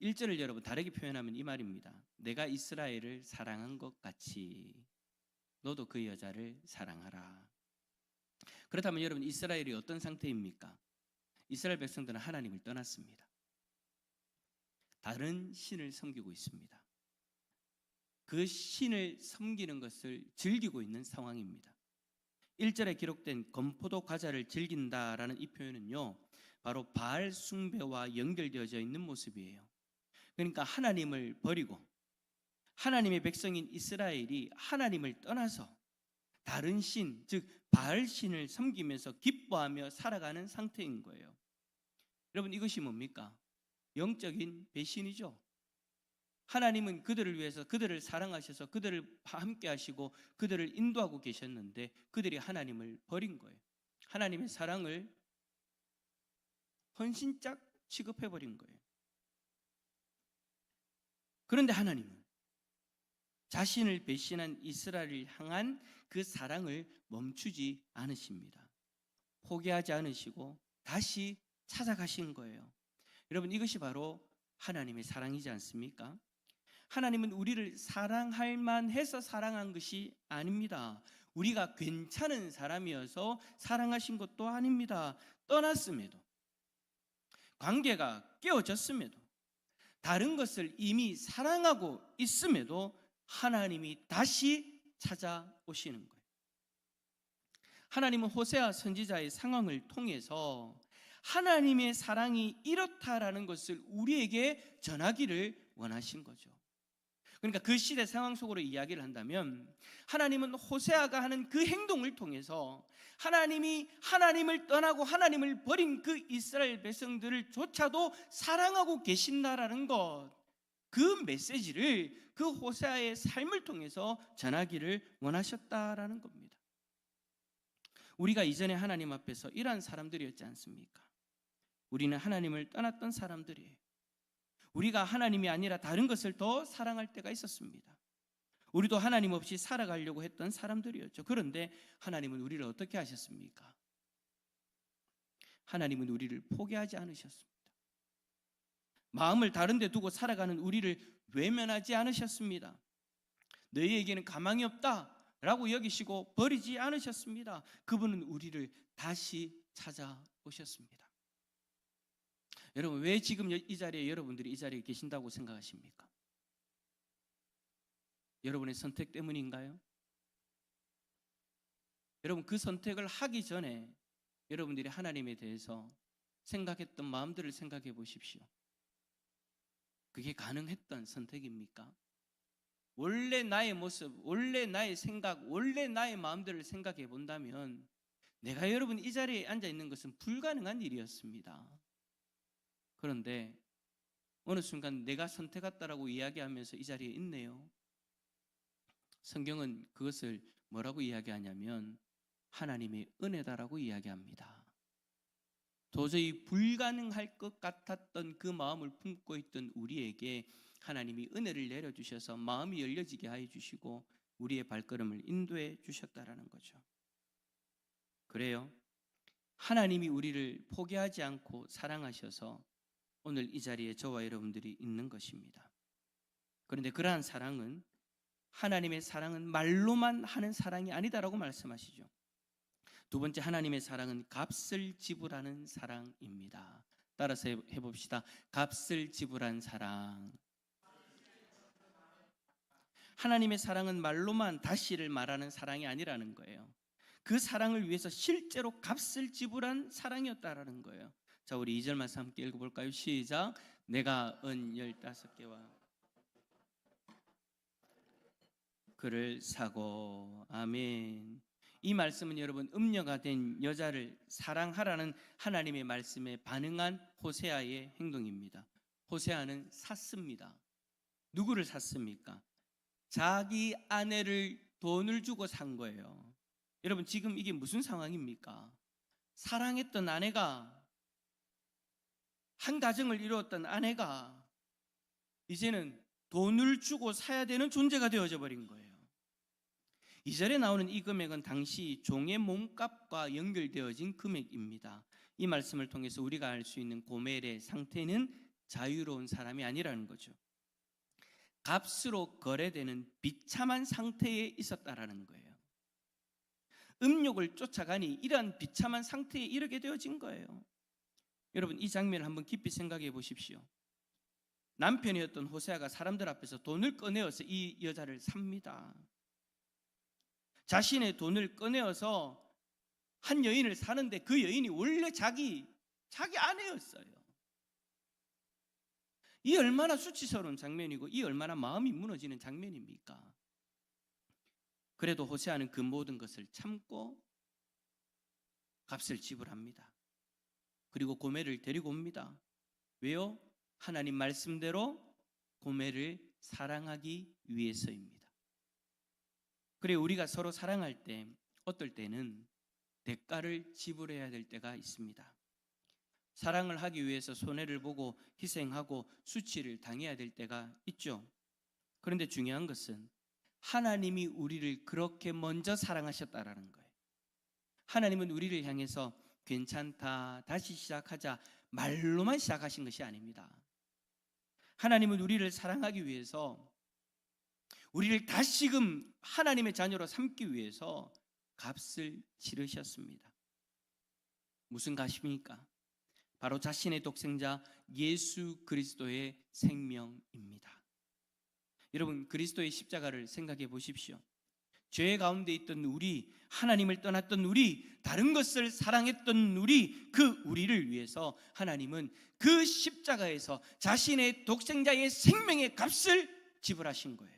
1절을 여러분 다르게 표현하면 이 말입니다. 내가 이스라엘을 사랑한 것 같이 너도 그 여자를 사랑하라. 그렇다면 여러분, 이스라엘이 어떤 상태입니까? 이스라엘 백성들은 하나님을 떠났습니다. 다른 신을 섬기고 있습니다. 그 신을 섬기는 것을 즐기고 있는 상황입니다. 1절에 기록된 건포도 과자를 즐긴다라는 이 표현은요, 바로 바알 숭배와 연결되어져 있는 모습이에요. 그러니까 하나님을 버리고 하나님의 백성인 이스라엘이 하나님을 떠나서 다른 신, 즉 바알 신을 섬기면서 기뻐하며 살아가는 상태인 거예요. 여러분, 이것이 뭡니까? 영적인 배신이죠. 하나님은 그들을 위해서 그들을 사랑하셔서 그들을 함께 하시고 그들을 인도하고 계셨는데 그들이 하나님을 버린 거예요. 하나님의 사랑을 헌신짝 취급해버린 거예요. 그런데 하나님은 자신을 배신한 이스라엘을 향한 그 사랑을 멈추지 않으십니다. 포기하지 않으시고 다시 찾아가신 거예요. 여러분, 이것이 바로 하나님의 사랑이지 않습니까? 하나님은 우리를 사랑할 만해서 사랑한 것이 아닙니다. 우리가 괜찮은 사람이어서 사랑하신 것도 아닙니다. 떠났음에도, 관계가 깨어졌음에도, 다른 것을 이미 사랑하고 있음에도 하나님이 다시 찾아오시는 거예요. 하나님은 호세아 선지자의 상황을 통해서 하나님의 사랑이 이렇다라는 것을 우리에게 전하기를 원하신 거죠. 그러니까 그 시대 상황 속으로 이야기를 한다면 하나님은 호세아가 하는 그 행동을 통해서 하나님이 하나님을 떠나고 하나님을 버린 그 이스라엘 백성들을 조차도 사랑하고 계신다라는 것, 그 메시지를 그 호세아의 삶을 통해서 전하기를 원하셨다라는 겁니다. 우리가 이전에 하나님 앞에서 이러한 사람들이었지 않습니까? 우리는 하나님을 떠났던 사람들이에요. 우리가 하나님이 아니라 다른 것을 더 사랑할 때가 있었습니다. 우리도 하나님 없이 살아가려고 했던 사람들이었죠. 그런데 하나님은 우리를 어떻게 하셨습니까? 하나님은 우리를 포기하지 않으셨습니다. 마음을 다른 데 두고 살아가는 우리를 외면하지 않으셨습니다. 너희에게는 가망이 없다라고 여기시고 버리지 않으셨습니다. 그분은 우리를 다시 찾아오셨습니다. 여러분, 왜 지금 이 자리에 여러분들이 이 자리에 계신다고 생각하십니까? 여러분의 선택 때문인가요? 여러분, 그 선택을 하기 전에 여러분들이 하나님에 대해서 생각했던 마음들을 생각해 보십시오. 그게 가능했던 선택입니까? 원래 나의 모습, 원래 나의 생각, 원래 나의 마음들을 생각해 본다면 내가 여러분 이 자리에 앉아 있는 것은 불가능한 일이었습니다. 그런데 어느 순간 내가 선택했다라고 이야기하면서 이 자리에 있네요. 성경은 그것을 뭐라고 이야기하냐면 하나님의 은혜다라고 이야기합니다. 도저히 불가능할 것 같았던 그 마음을 품고 있던 우리에게 하나님이 은혜를 내려주셔서 마음이 열려지게 하여 주시고 우리의 발걸음을 인도해 주셨다라는 거죠. 그래요, 하나님이 우리를 포기하지 않고 사랑하셔서 오늘 이 자리에 저와 여러분들이 있는 것입니다. 그런데 그러한 사랑은, 하나님의 사랑은 말로만 하는 사랑이 아니다라고 말씀하시죠. 두 번째, 하나님의 사랑은 값을 지불하는 사랑입니다. 따라서 해봅시다. 값을 지불한 사랑. 하나님의 사랑은 말로만 다시를 말하는 사랑이 아니라는 거예요. 그 사랑을 위해서 실제로 값을 지불한 사랑이었다라는 거예요. 자, 우리 2절 말씀 함께 읽어볼까요? 시작. 내가 은 15개와 그를 사고. 아멘. 이 말씀은 여러분, 음녀가 된 여자를 사랑하라는 하나님의 말씀에 반응한 호세아의 행동입니다. 호세아는 샀습니다. 누구를 샀습니까? 자기 아내를 돈을 주고 산 거예요. 여러분, 지금 이게 무슨 상황입니까? 사랑했던 아내가, 한 가정을 이루었던 아내가 이제는 돈을 주고 사야 되는 존재가 되어져 버린 거예요. 2절에 나오는 이 금액은 당시 종의 몸값과 연결되어진 금액입니다. 이 말씀을 통해서 우리가 알 수 있는 고멜의 상태는 자유로운 사람이 아니라는 거죠. 값으로 거래되는 비참한 상태에 있었다라는 거예요. 음욕을 쫓아가니 이러한 비참한 상태에 이르게 되어진 거예요. 여러분, 이 장면을 한번 깊이 생각해 보십시오. 남편이었던 호세아가 사람들 앞에서 돈을 꺼내어서 이 여자를 삽니다. 자신의 돈을 꺼내어서 한 여인을 사는데 그 여인이 원래 자기 아내였어요. 이 얼마나 수치스러운 장면이고 이 얼마나 마음이 무너지는 장면입니까? 그래도 호세아는 그 모든 것을 참고 값을 지불합니다. 그리고 고멜을 데리고 옵니다. 왜요? 하나님 말씀대로 고멜을 사랑하기 위해서입니다. 그래, 우리가 서로 사랑할 때 어떨 때는 대가를 지불해야 될 때가 있습니다. 사랑을 하기 위해서 손해를 보고 희생하고 수치를 당해야 될 때가 있죠. 그런데 중요한 것은 하나님이 우리를 그렇게 먼저 사랑하셨다라는 거예요. 하나님은 우리를 향해서 괜찮다, 다시 시작하자 말로만 시작하신 것이 아닙니다. 하나님은 우리를 사랑하기 위해서, 우리를 다시금 하나님의 자녀로 삼기 위해서 값을 치르셨습니다. 무슨 값입니까? 바로 자신의 독생자 예수 그리스도의 생명입니다. 여러분, 그리스도의 십자가를 생각해 보십시오. 죄 가운데 있던 우리, 하나님을 떠났던 우리, 다른 것을 사랑했던 우리, 그 우리를 위해서 하나님은 그 십자가에서 자신의 독생자의 생명의 값을 지불하신 거예요.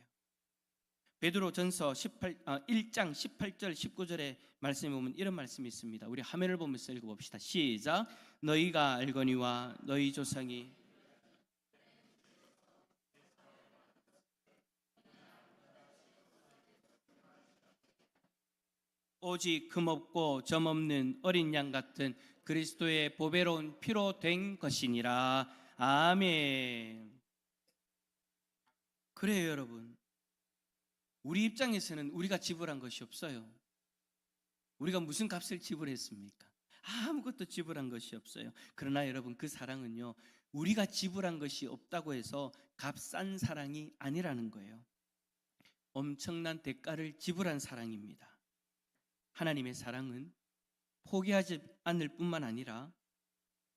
베드로전서 1장 18절 19절의 말씀에 보면 이런 말씀이 있습니다. 우리 화면을 보면서 읽어봅시다. 시작. 너희가 알거니와 너희 조상이 오직 흠없고 점없는 어린 양 같은 그리스도의 보배로운 피로 된 것이니라. 아멘. 그래요, 여러분. 우리 입장에서는 우리가 지불한 것이 없어요. 우리가 무슨 값을 지불했습니까? 아무것도 지불한 것이 없어요. 그러나 여러분, 그 사랑은요, 우리가 지불한 것이 없다고 해서 값싼 사랑이 아니라는 거예요. 엄청난 대가를 지불한 사랑입니다. 하나님의 사랑은 포기하지 않을 뿐만 아니라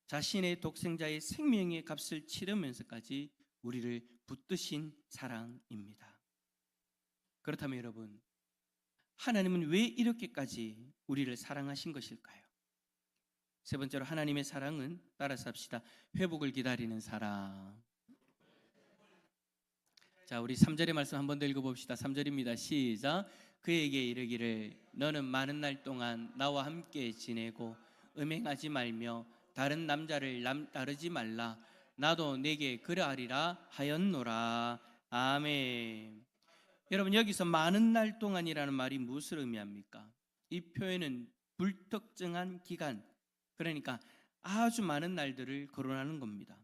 자신의 독생자의 생명의 값을 치르면서까지 우리를 붙드신 사랑입니다. 그렇다면 여러분, 하나님은 왜 이렇게까지 우리를 사랑하신 것일까요? 세 번째로, 하나님의 사랑은, 따라서 합시다, 회복을 기다리는 사랑. 자, 우리 3절의 말씀 한 번 더 읽어봅시다. 3절입니다. 시작. 그에게 이르기를 너는 많은 날 동안 나와 함께 지내고 음행하지 말며 다른 남자를 따르지 말라. 나도 내게 그러하리라 하였노라. 아멘. 여러분, 여기서 많은 날 동안이라는 말이 무엇을 의미합니까? 이 표현은 불특정한 기간, 그러니까 아주 많은 날들을 거론하는 겁니다.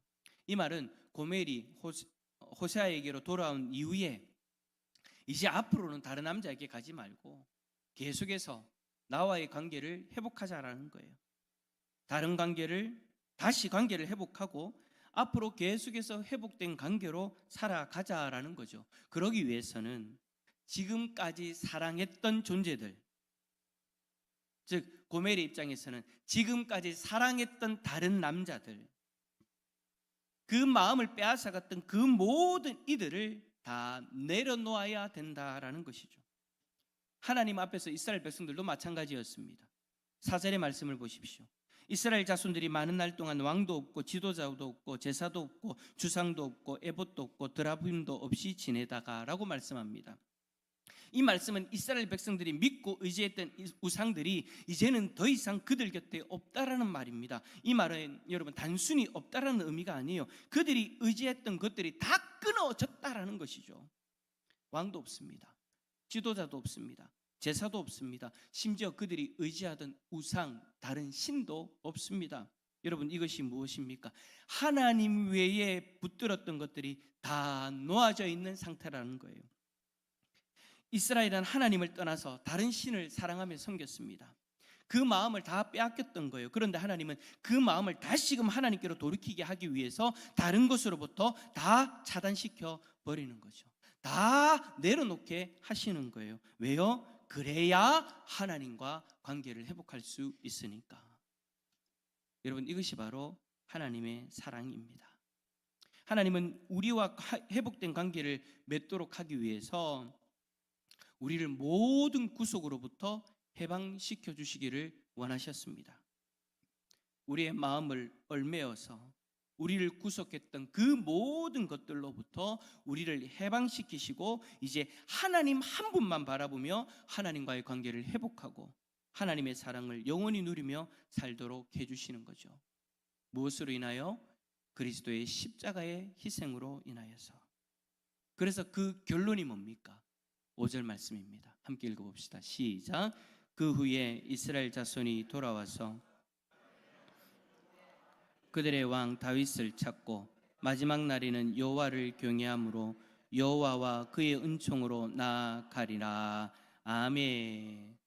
이 말은 고멜이 호세아에게로 돌아온 이후에 이제 앞으로는 다른 남자에게 가지 말고 계속해서 나와의 관계를 회복하자라는 거예요. 다시 관계를 회복하고 앞으로 계속해서 회복된 관계로 살아가자라는 거죠. 그러기 위해서는 지금까지 사랑했던 존재들, 즉 고멜의 입장에서는 지금까지 사랑했던 다른 남자들, 그 마음을 빼앗아갔던 그 모든 이들을 다 내려놓아야 된다라는 것이죠. 하나님 앞에서 이스라엘 백성들도 마찬가지였습니다. 4절의 말씀을 보십시오. 이스라엘 자손들이 많은 날 동안 왕도 없고 지도자도 없고 제사도 없고 주상도 없고 에봇도 없고 드라빔도 없이 지내다가라고 말씀합니다. 이 말씀은 이스라엘 백성들이 믿고 의지했던 우상들이 이제는 더 이상 그들 곁에 없다라는 말입니다. 이 말은 여러분 단순히 없다라는 의미가 아니에요. 그들이 의지했던 것들이 다 끊어졌다라는 것이죠. 왕도 없습니다. 지도자도 없습니다. 제사도 없습니다. 심지어 그들이 의지하던 우상, 다른 신도 없습니다. 여러분, 이것이 무엇입니까? 하나님 외에 붙들었던 것들이 다 놓아져 있는 상태라는 거예요. 이스라엘은 하나님을 떠나서 다른 신을 사랑하며 섬겼습니다. 그 마음을 다 빼앗겼던 거예요. 그런데 하나님은 그 마음을 다시금 하나님께로 돌이키게 하기 위해서 다른 것으로부터 다 차단시켜 버리는 거죠. 다 내려놓게 하시는 거예요. 왜요? 그래야 하나님과 관계를 회복할 수 있으니까. 여러분, 이것이 바로 하나님의 사랑입니다. 하나님은 우리와 회복된 관계를 맺도록 하기 위해서 우리를 모든 구속으로부터 해방시켜 주시기를 원하셨습니다. 우리의 마음을 얽매어서 우리를 구속했던 그 모든 것들로부터 우리를 해방시키시고 이제 하나님 한 분만 바라보며 하나님과의 관계를 회복하고 하나님의 사랑을 영원히 누리며 살도록 해주시는 거죠. 무엇으로 인하여? 그리스도의 십자가의 희생으로 인하여서. 그래서 그 결론이 뭡니까? 5절 말씀입니다. 함께 읽어봅시다. 시작. 그 후에 이스라엘 자손이 돌아와서 그들의 왕 다윗을 찾고 마지막 날에는 여호와를 경외함으로 여호와와 그의 은총으로 나아가리라. 아멘.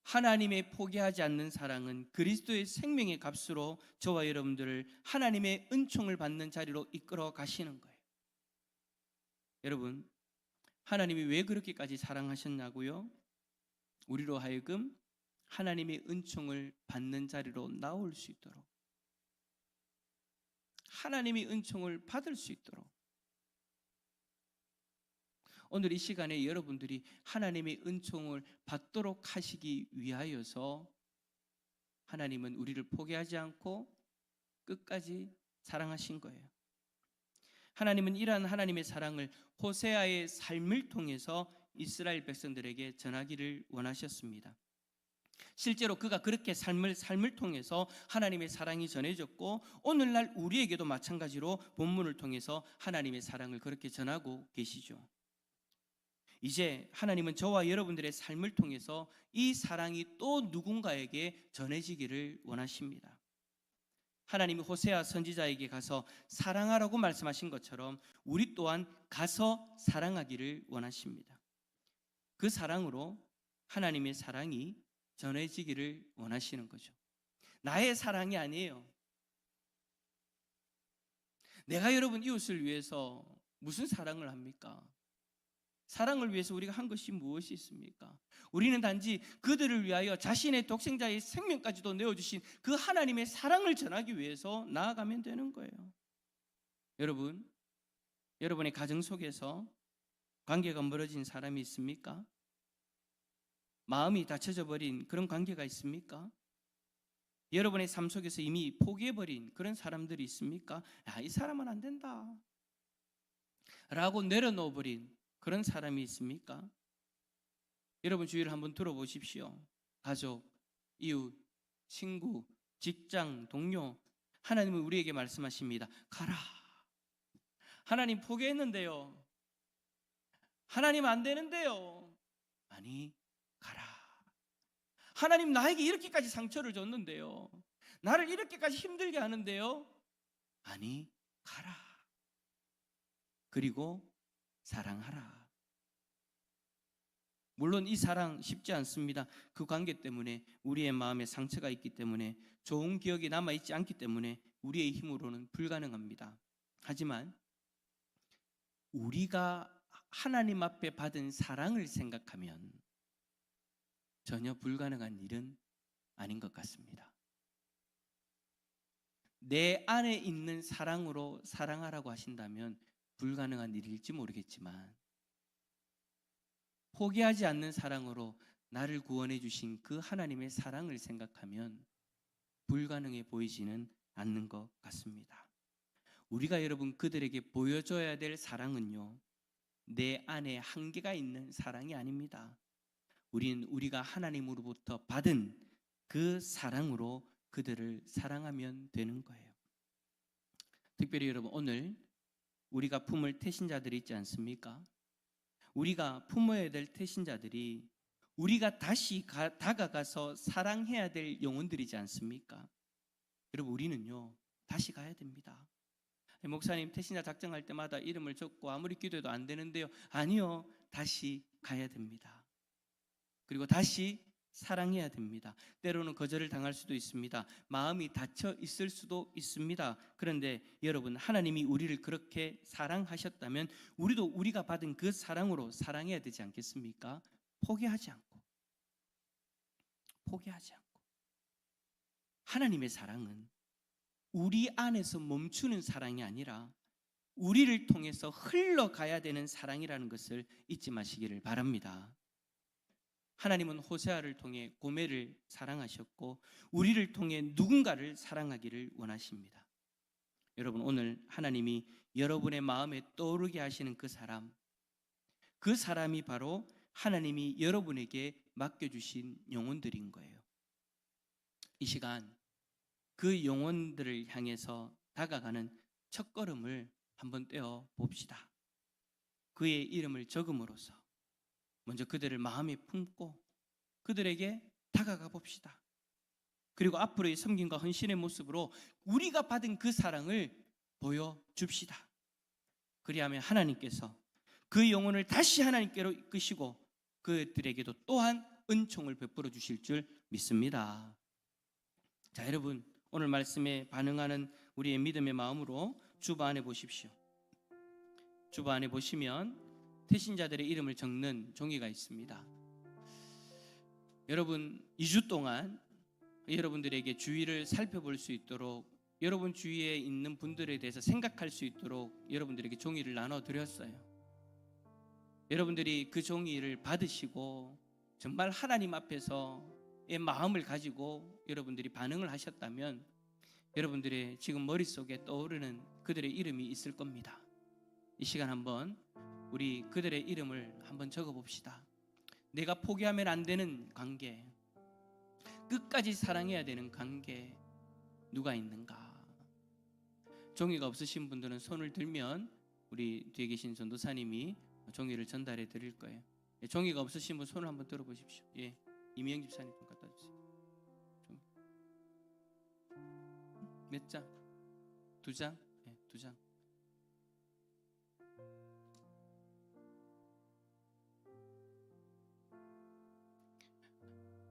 하나님의 포기하지 않는 사랑은 그리스도의 생명의 값으로 저와 여러분들을 하나님의 은총을 받는 자리로 이끌어 가시는 거예요. 여러분, 하나님이 왜 그렇게까지 사랑하셨냐고요? 우리로 하여금 하나님의 은총을 받는 자리로 나올 수 있도록, 하나님의 은총을 받을 수 있도록. 오늘 이 시간에 여러분들이 하나님의 은총을 받도록 하시기 위하여서 하나님은 우리를 포기하지 않고 끝까지 사랑하신 거예요. 하나님은 이러한 하나님의 사랑을 호세아의 삶을 통해서 이스라엘 백성들에게 전하기를 원하셨습니다. 실제로 그가 그렇게 삶을 통해서 하나님의 사랑이 전해졌고, 오늘날 우리에게도 마찬가지로 본문을 통해서 하나님의 사랑을 그렇게 전하고 계시죠. 이제 하나님은 저와 여러분들의 삶을 통해서 이 사랑이 또 누군가에게 전해지기를 원하십니다. 하나님이 호세아 선지자에게 가서 사랑하라고 말씀하신 것처럼 우리 또한 가서 사랑하기를 원하십니다. 그 사랑으로 하나님의 사랑이 전해지기를 원하시는 거죠. 나의 사랑이 아니에요. 내가 여러분 이웃을 위해서 무슨 사랑을 합니까? 사랑을 위해서 우리가 한 것이 무엇이 있습니까? 우리는 단지 그들을 위하여 자신의 독생자의 생명까지도 내어주신 그 하나님의 사랑을 전하기 위해서 나아가면 되는 거예요. 여러분, 여러분의 가정 속에서 관계가 멀어진 사람이 있습니까? 마음이 닫혀져 버린 그런 관계가 있습니까? 여러분의 삶 속에서 이미 포기해버린 그런 사람들이 있습니까? 야, 이 사람은 안 된다 라고 내려놓아버린 그런 사람이 있습니까? 여러분 주위를 한번 들어보십시오. 가족, 이웃, 친구, 직장, 동료, 하나님은 우리에게 말씀하십니다. 가라. 하나님 포기했는데요. 하나님 안 되는데요. 아니, 가라. 하나님 나에게 이렇게까지 상처를 줬는데요. 나를 이렇게까지 힘들게 하는데요. 아니, 가라. 그리고 사랑하라. 물론 이 사랑 쉽지 않습니다. 그 관계 때문에 우리의 마음에 상처가 있기 때문에, 좋은 기억이 남아있지 않기 때문에 우리의 힘으로는 불가능합니다. 하지만 우리가 하나님 앞에 받은 사랑을 생각하면 전혀 불가능한 일은 아닌 것 같습니다. 내 안에 있는 사랑으로 사랑하라고 하신다면 불가능한 일일지 모르겠지만, 포기하지 않는 사랑으로 나를 구원해 주신 그 하나님의 사랑을 생각하면 불가능해 보이지는 않는 것 같습니다. 우리가 여러분 그들에게 보여줘야 될 사랑은요, 내 안에 한계가 있는 사랑이 아닙니다. 우리는 우리가 하나님으로부터 받은 그 사랑으로 그들을 사랑하면 되는 거예요. 특별히 여러분, 오늘 우리가 품을 태신자들이 있지 않습니까? 우리가 품어야 될 태신자들이 우리가 다시 다가가서 사랑해야 될 영혼들이지 않습니까? 여러분, 우리는요 다시 가야 됩니다. 목사님, 태신자 작정할 때마다 이름을 적고 아무리 기도해도 안 되는데요. 아니요, 다시 가야 됩니다. 그리고 다시 사랑해야 됩니다. 때로는 거절을 당할 수도 있습니다. 마음이 닫혀 있을 수도 있습니다. 그런데 여러분, 하나님이 우리를 그렇게 사랑하셨다면 우리도 우리가 받은 그 사랑으로 사랑해야 되지 않겠습니까? 포기하지 않고. 하나님의 사랑은 우리 안에서 멈추는 사랑이 아니라 우리를 통해서 흘러가야 되는 사랑이라는 것을 잊지 마시기를 바랍니다. 하나님은 호세아를 통해 고멜을 사랑하셨고 우리를 통해 누군가를 사랑하기를 원하십니다. 여러분, 오늘 하나님이 여러분의 마음에 떠오르게 하시는 그 사람이 바로 하나님이 여러분에게 맡겨주신 영혼들인 거예요. 이 시간 그 영혼들을 향해서 다가가는 첫걸음을 한번 떼어 봅시다. 그의 이름을 적음으로써 먼저 그들을 마음에 품고 그들에게 다가가 봅시다. 그리고 앞으로의 섬김과 헌신의 모습으로 우리가 받은 그 사랑을 보여줍시다. 그리하면 하나님께서 그 영혼을 다시 하나님께로 이끄시고 그들에게도 또한 은총을 베풀어 주실 줄 믿습니다. 자, 여러분, 오늘 말씀에 반응하는 우리의 믿음의 마음으로 주보 안에 보십시오. 주보 안에 보시면 태신자들의 이름을 적는 종이가 있습니다. 여러분, 2주 동안 여러분들에게 주위를 살펴볼 수 있도록, 여러분 주위에 있는 분들에 대해서 생각할 수 있도록 여러분들에게 종이를 나눠드렸어요. 여러분들이 그 종이를 받으시고 정말 하나님 앞에서의 마음을 가지고 여러분들이 반응을 하셨다면 여러분들의 지금 머릿속에 떠오르는 그들의 이름이 있을 겁니다. 이 시간 한번 우리 그들의 이름을 한번 적어봅시다. 내가 포기하면 안 되는 관계, 끝까지 사랑해야 되는 관계, 누가 있는가? 종이가 없으신 분들은 손을 들면 우리 뒤에 계신 전도사님이 종이를 전달해 드릴 거예요. 종이가 없으신 분 손을 한번 들어보십시오. 예, 이미영 집사님 좀 갖다 주세요. 몇 장? 2장? 네, 2장.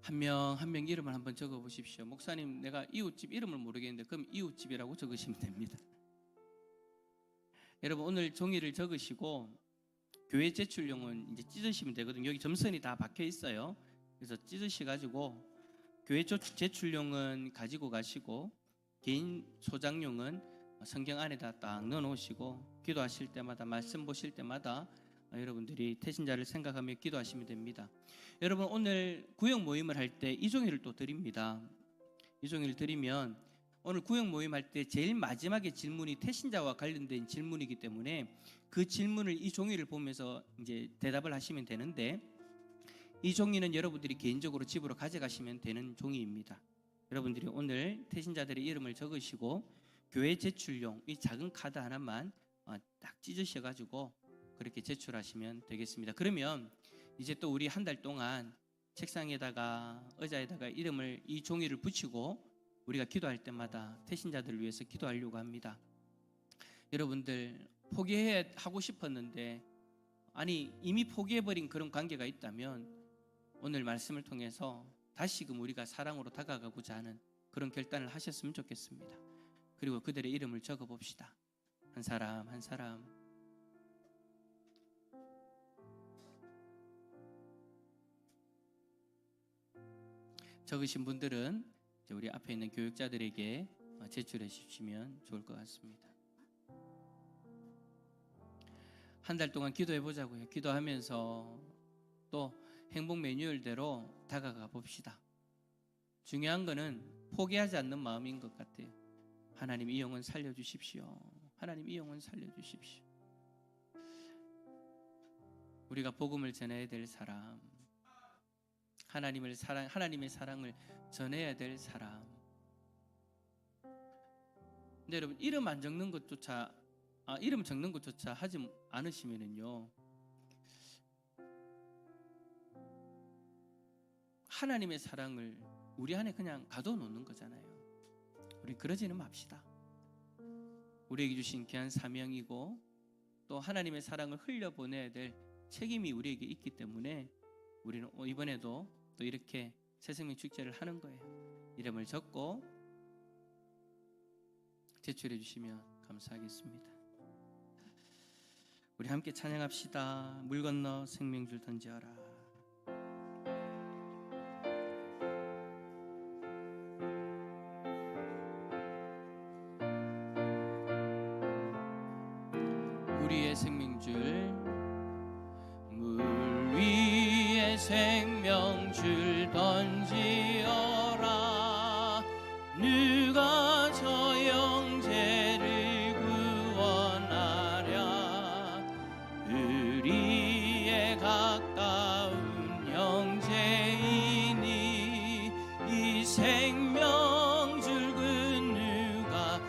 한 명 한 명 이름을 한번 적어 보십시오. 목사님, 내가 이웃집 이름을 모르겠는데 그럼 이웃집이라고 적으시면 됩니다. 여러분, 오늘 종이를 적으시고 교회 제출용은 이제 찢으시면 되거든요. 여기 점선이 다 박혀 있어요. 그래서 찢으시 가지고 교회 제출용은 가지고 가시고 개인 소장용은 성경 안에다 딱 넣어 놓으시고 기도하실 때마다, 말씀 보실 때마다 여러분들이 태신자를 생각하며 기도하시면 됩니다. 여러분, 오늘 구역 모임을 할 때 이 종이를 또 드립니다. 이 종이를 드리면 오늘 구역 모임할 때 제일 마지막에 질문이 태신자와 관련된 질문이기 때문에 그 질문을 이 종이를 보면서 이제 대답을 하시면 되는데, 이 종이는 여러분들이 개인적으로 집으로 가져가시면 되는 종이입니다. 여러분들이 오늘 태신자들의 이름을 적으시고 교회 제출용 이 작은 카드 하나만 딱 찢으셔가지고 그렇게 제출하시면 되겠습니다. 그러면 이제 또 우리 한 달 동안 책상에다가 의자에다가 이름을, 이 종이를 붙이고 우리가 기도할 때마다 태신자들을 위해서 기도하려고 합니다. 여러분들, 포기해야 하고 싶었는데 아니 이미 포기해버린 그런 관계가 있다면 오늘 말씀을 통해서 다시금 우리가 사랑으로 다가가고자 하는 그런 결단을 하셨으면 좋겠습니다. 그리고 그들의 이름을 적어봅시다. 한 사람 한 사람. 적으신 분들은 이제 우리 앞에 있는 교육자들에게 제출해 주시면 좋을 것 같습니다. 한 달 동안 기도해 보자고요. 기도하면서 또 행복 매뉴얼대로 다가가 봅시다. 중요한 거는 포기하지 않는 마음인 것 같아요. 하나님, 이 영혼 살려주십시오. 하나님, 이 영혼 살려주십시오. 우리가 복음을 전해야 될 사람, 하나님의 사랑을 전해야 될 사람. 근데 여러분, 이름 안 적는 것조차 이름 적는 것조차 하지 않으시면은요, 하나님의 사랑을 우리 안에 그냥 가둬놓는 거잖아요. 우리 그러지는 맙시다. 우리에게 주신 귀한 사명이고 또 하나님의 사랑을 흘려보내야 될 책임이 우리에게 있기 때문에 우리는 이번에도 또 이렇게 새생명 축제를 하는 거예요. 이름을 적고 제출해 주시면 감사하겠습니다. 우리 함께 찬양합시다. 물 건너 생명줄 던져라. 우리의 생명줄, 물 위에 생명줄 던지어라. 누가 저 영재를 구원하랴. 우리의 가까운 형제이니 이 생명줄 그 누가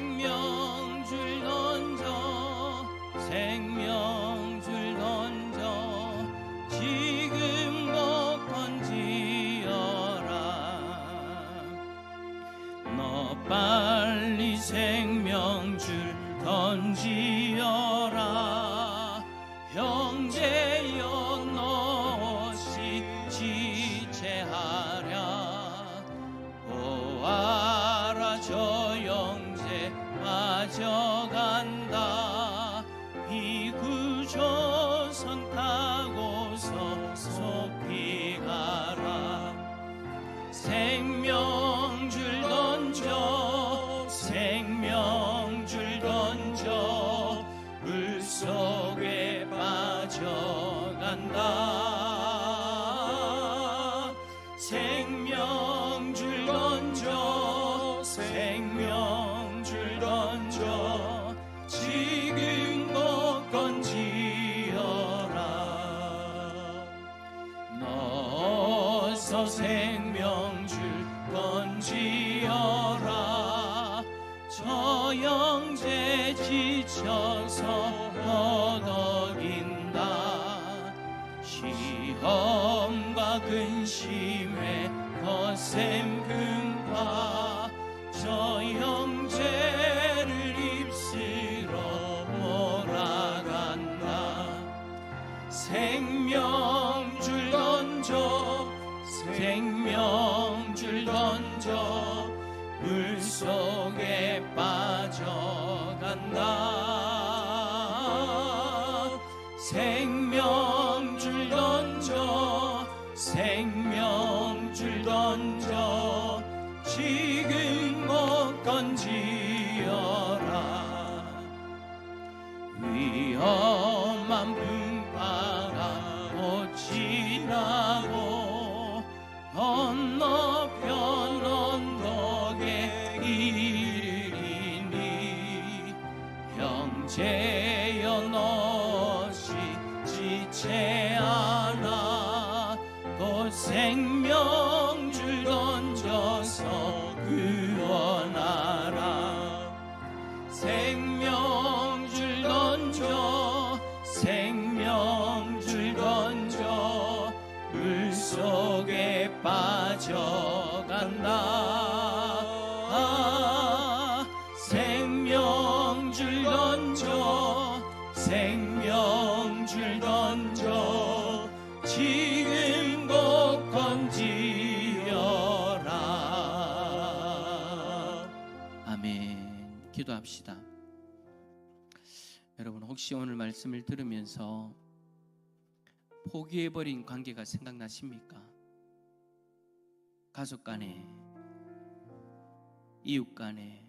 생명줄 던져 건지어라 형제여 너시 지체하랴 보아라 저 형제 빠져간다 이 구조선 타고서 속히 가라 생명줄 던져 생명줄 던져 물속에 빠져간다 생명줄 던져 생명줄 던져 지금 못 건지어라 넣어서 생명줄 건지어라 저 형제 지쳐서 허덕인다 시험과 근심에 거센 금파 저 형제를 입술로 몰아간다 생명줄 던져 생명줄 던져 물속에 빠져간다 생명줄 던져 생명줄 던져 지금 못 건지어라 위험한 풍파가 곧 지나고 건너편 언덕에 이르리니 형제여 너시 지체 않아 곧 생명줄 던져서 구원하라 생명줄 던져 생명줄 던져 물속에 빠져간다 생명줄 던져 생명줄 던져 지금 곧 건지어라 아멘. 기도합시다. 여러분 혹시 오늘 말씀을 들으면서 포기해버린 관계가 생각나십니까? 가족 간에, 이웃 간에,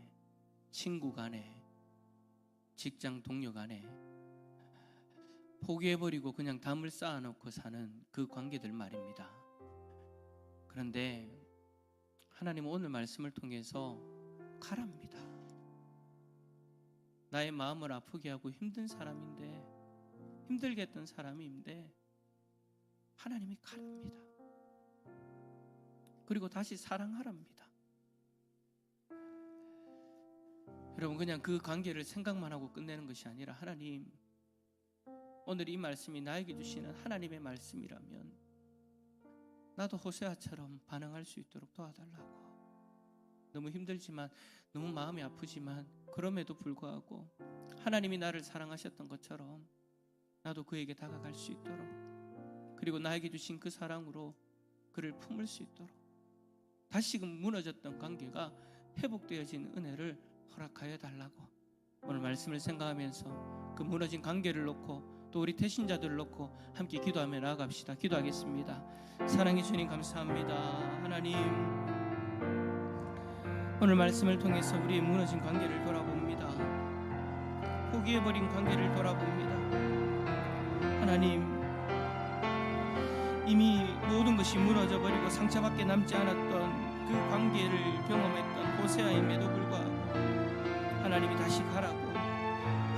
친구 간에, 직장 동료 간에 포기해버리고 그냥 담을 쌓아놓고 사는 그 관계들 말입니다. 그런데 하나님은 오늘 말씀을 통해서 가랍니다. 나의 마음을 아프게 하고 힘든 사람인데, 힘들게 했던 사람인데 하나님이 가릅니다. 그리고 다시 사랑하랍니다. 여러분 그냥 그 관계를 생각만 하고 끝내는 것이 아니라 하나님 오늘 이 말씀이 나에게 주시는 하나님의 말씀이라면 나도 호세아처럼 반응할 수 있도록 도와달라고. 너무 힘들지만 너무 마음이 아프지만 그럼에도 불구하고 하나님이 나를 사랑하셨던 것처럼 나도 그에게 다가갈 수 있도록, 그리고 나에게 주신 그 사랑으로 그를 품을 수 있도록 다시금 무너졌던 관계가 회복되어진 은혜를 허락하여 달라고 오늘 말씀을 생각하면서 그 무너진 관계를 놓고 또 우리 태신자들을 놓고 함께 기도하며 나아갑시다. 기도하겠습니다. 사랑해 주님 감사합니다. 하나님 오늘 말씀을 통해서 우리의 무너진 관계를 돌아봅니다. 포기해버린 관계를 돌아봅니다. 하나님 이미 모든 것이 무너져버리고 상처밖에 남지 않았던 그 관계를 경험했던 호세아임에도 불구하고 하나님이 다시 가라고,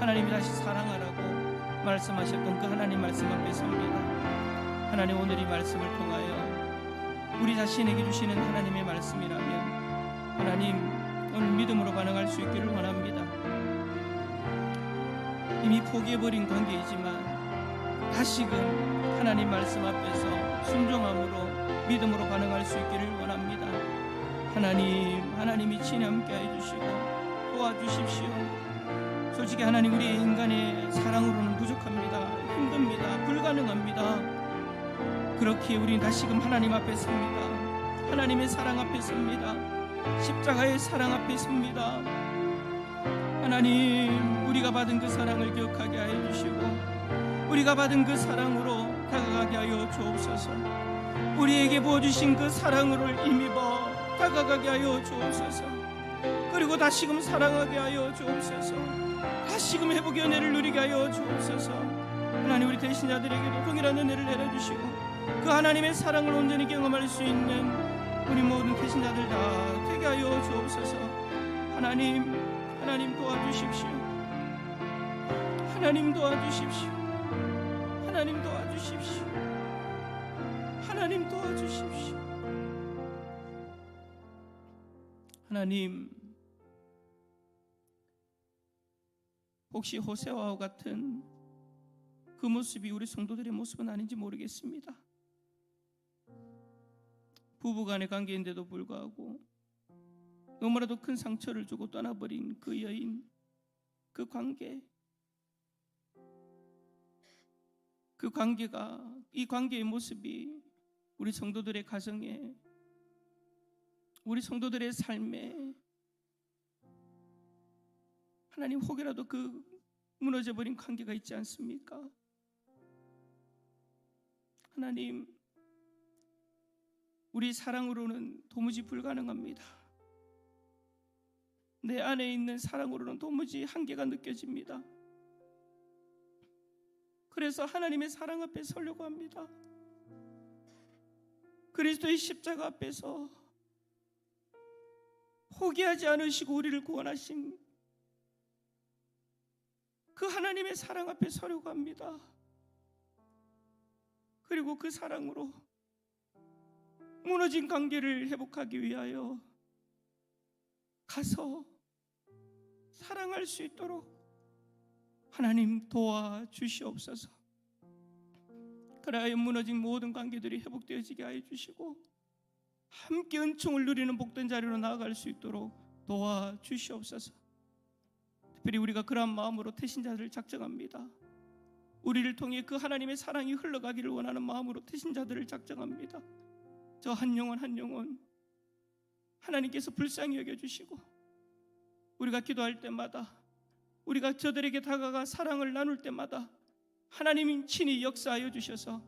하나님이 다시 사랑하라고 말씀하셨던 그 하나님 말씀 앞에 섭니다. 하나님 오늘 이 말씀을 통하여 우리 자신에게 주시는 하나님의 말씀이라면 하나님 오늘 믿음으로 반응할 수 있기를 원합니다. 이미 포기해버린 관계이지만 다시금 하나님 말씀 앞에서 순종함으로 믿음으로 반응할 수 있기를 원합니다. 하나님이 친히 함께 해주시고 도와주십시오. 솔직히 하나님, 우리 인간의 사랑으로는 부족합니다. 힘듭니다. 불가능합니다. 그렇기에 우리는 다시금 하나님 앞에 섭니다. 하나님의 사랑 앞에 섭니다. 십자가의 사랑 앞에 섭니다. 하나님, 우리가 받은 그 사랑을 기억하게 하여 주시고 우리가 받은 그 사랑으로 다가가게 하여 주옵소서. 우리에게 부어주신 그 사랑을 힘입어 다가가게 하여 주옵소서. 그리고 다시금 사랑하게 하여 주옵소서. 다시금 회복의 은혜를 누리게 하여 주옵소서. 하나님, 우리 대신자들에게도 동일한 은혜를 내려주시고 그 하나님의 사랑을 온전히 경험할 수 있는 우리 모든 대신자들 다 되게 하여 주옵소서. 하나님, 하나님 도와주십시오. 하나님 도와주십시오. 하나님 도와주십시오. 하나님 도와주십시오. 하나님, 혹시 호세아와 같은 그 모습이 우리 성도들의 모습은 아닌지 모르겠습니다. 부부간의 관계인데도 불구하고 너무나도 큰 상처를 주고 떠나버린 그 여인, 그 관계, 이 관계의 모습이 우리 성도들의 가정에, 우리 성도들의 삶에 하나님, 혹여라도 그 무너져버린 관계가 있지 않습니까? 하나님, 우리 사랑으로는 도무지 불가능합니다. 내 안에 있는 사랑으로는 도무지 한계가 느껴집니다. 그래서 하나님의 사랑 앞에 서려고 합니다. 그리스도의 십자가 앞에서 포기하지 않으시고 우리를 구원하신 그 하나님의 사랑 앞에 서려고 합니다. 그리고 그 사랑으로 무너진 관계를 회복하기 위하여 가서 사랑할 수 있도록 하나님 도와주시옵소서. 그래야 무너진 모든 관계들이 회복되어지게 하여 주시고 함께 은총을 누리는 복된 자리로 나아갈 수 있도록 도와주시옵소서. 특별히 우리가 그러한 마음으로 태신자들을 작정합니다. 우리를 통해 그 하나님의 사랑이 흘러가기를 원하는 마음으로 태신자들을 작정합니다. 저 한 영혼 한 영혼 하나님께서 불쌍히 여겨주시고 우리가 기도할 때마다, 우리가 저들에게 다가가 사랑을 나눌 때마다 하나님이 친히 역사하여 주셔서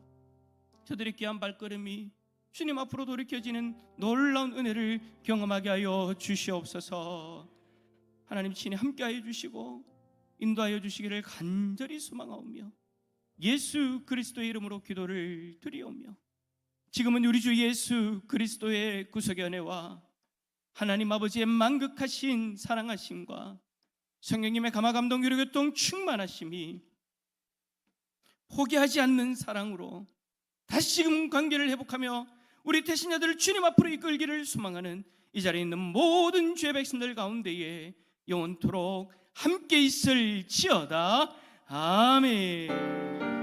저들의 귀한 발걸음이 주님 앞으로 돌이켜지는 놀라운 은혜를 경험하게 하여 주시옵소서. 하나님 친히 함께하여 주시고 인도하여 주시기를 간절히 소망하오며 예수 그리스도의 이름으로 기도를 드리오며, 지금은 우리 주 예수 그리스도의 구속의 은혜와 하나님 아버지의 만극하신 사랑하심과 성령님의 감화감동 위로교통 충만하심이 포기하지 않는 사랑으로 다시금 관계를 회복하며 우리 태신자들을 주님 앞으로 이끌기를 소망하는 이 자리에 있는 모든 주의 백성들 가운데에 영원토록 함께 있을지어다. 아멘.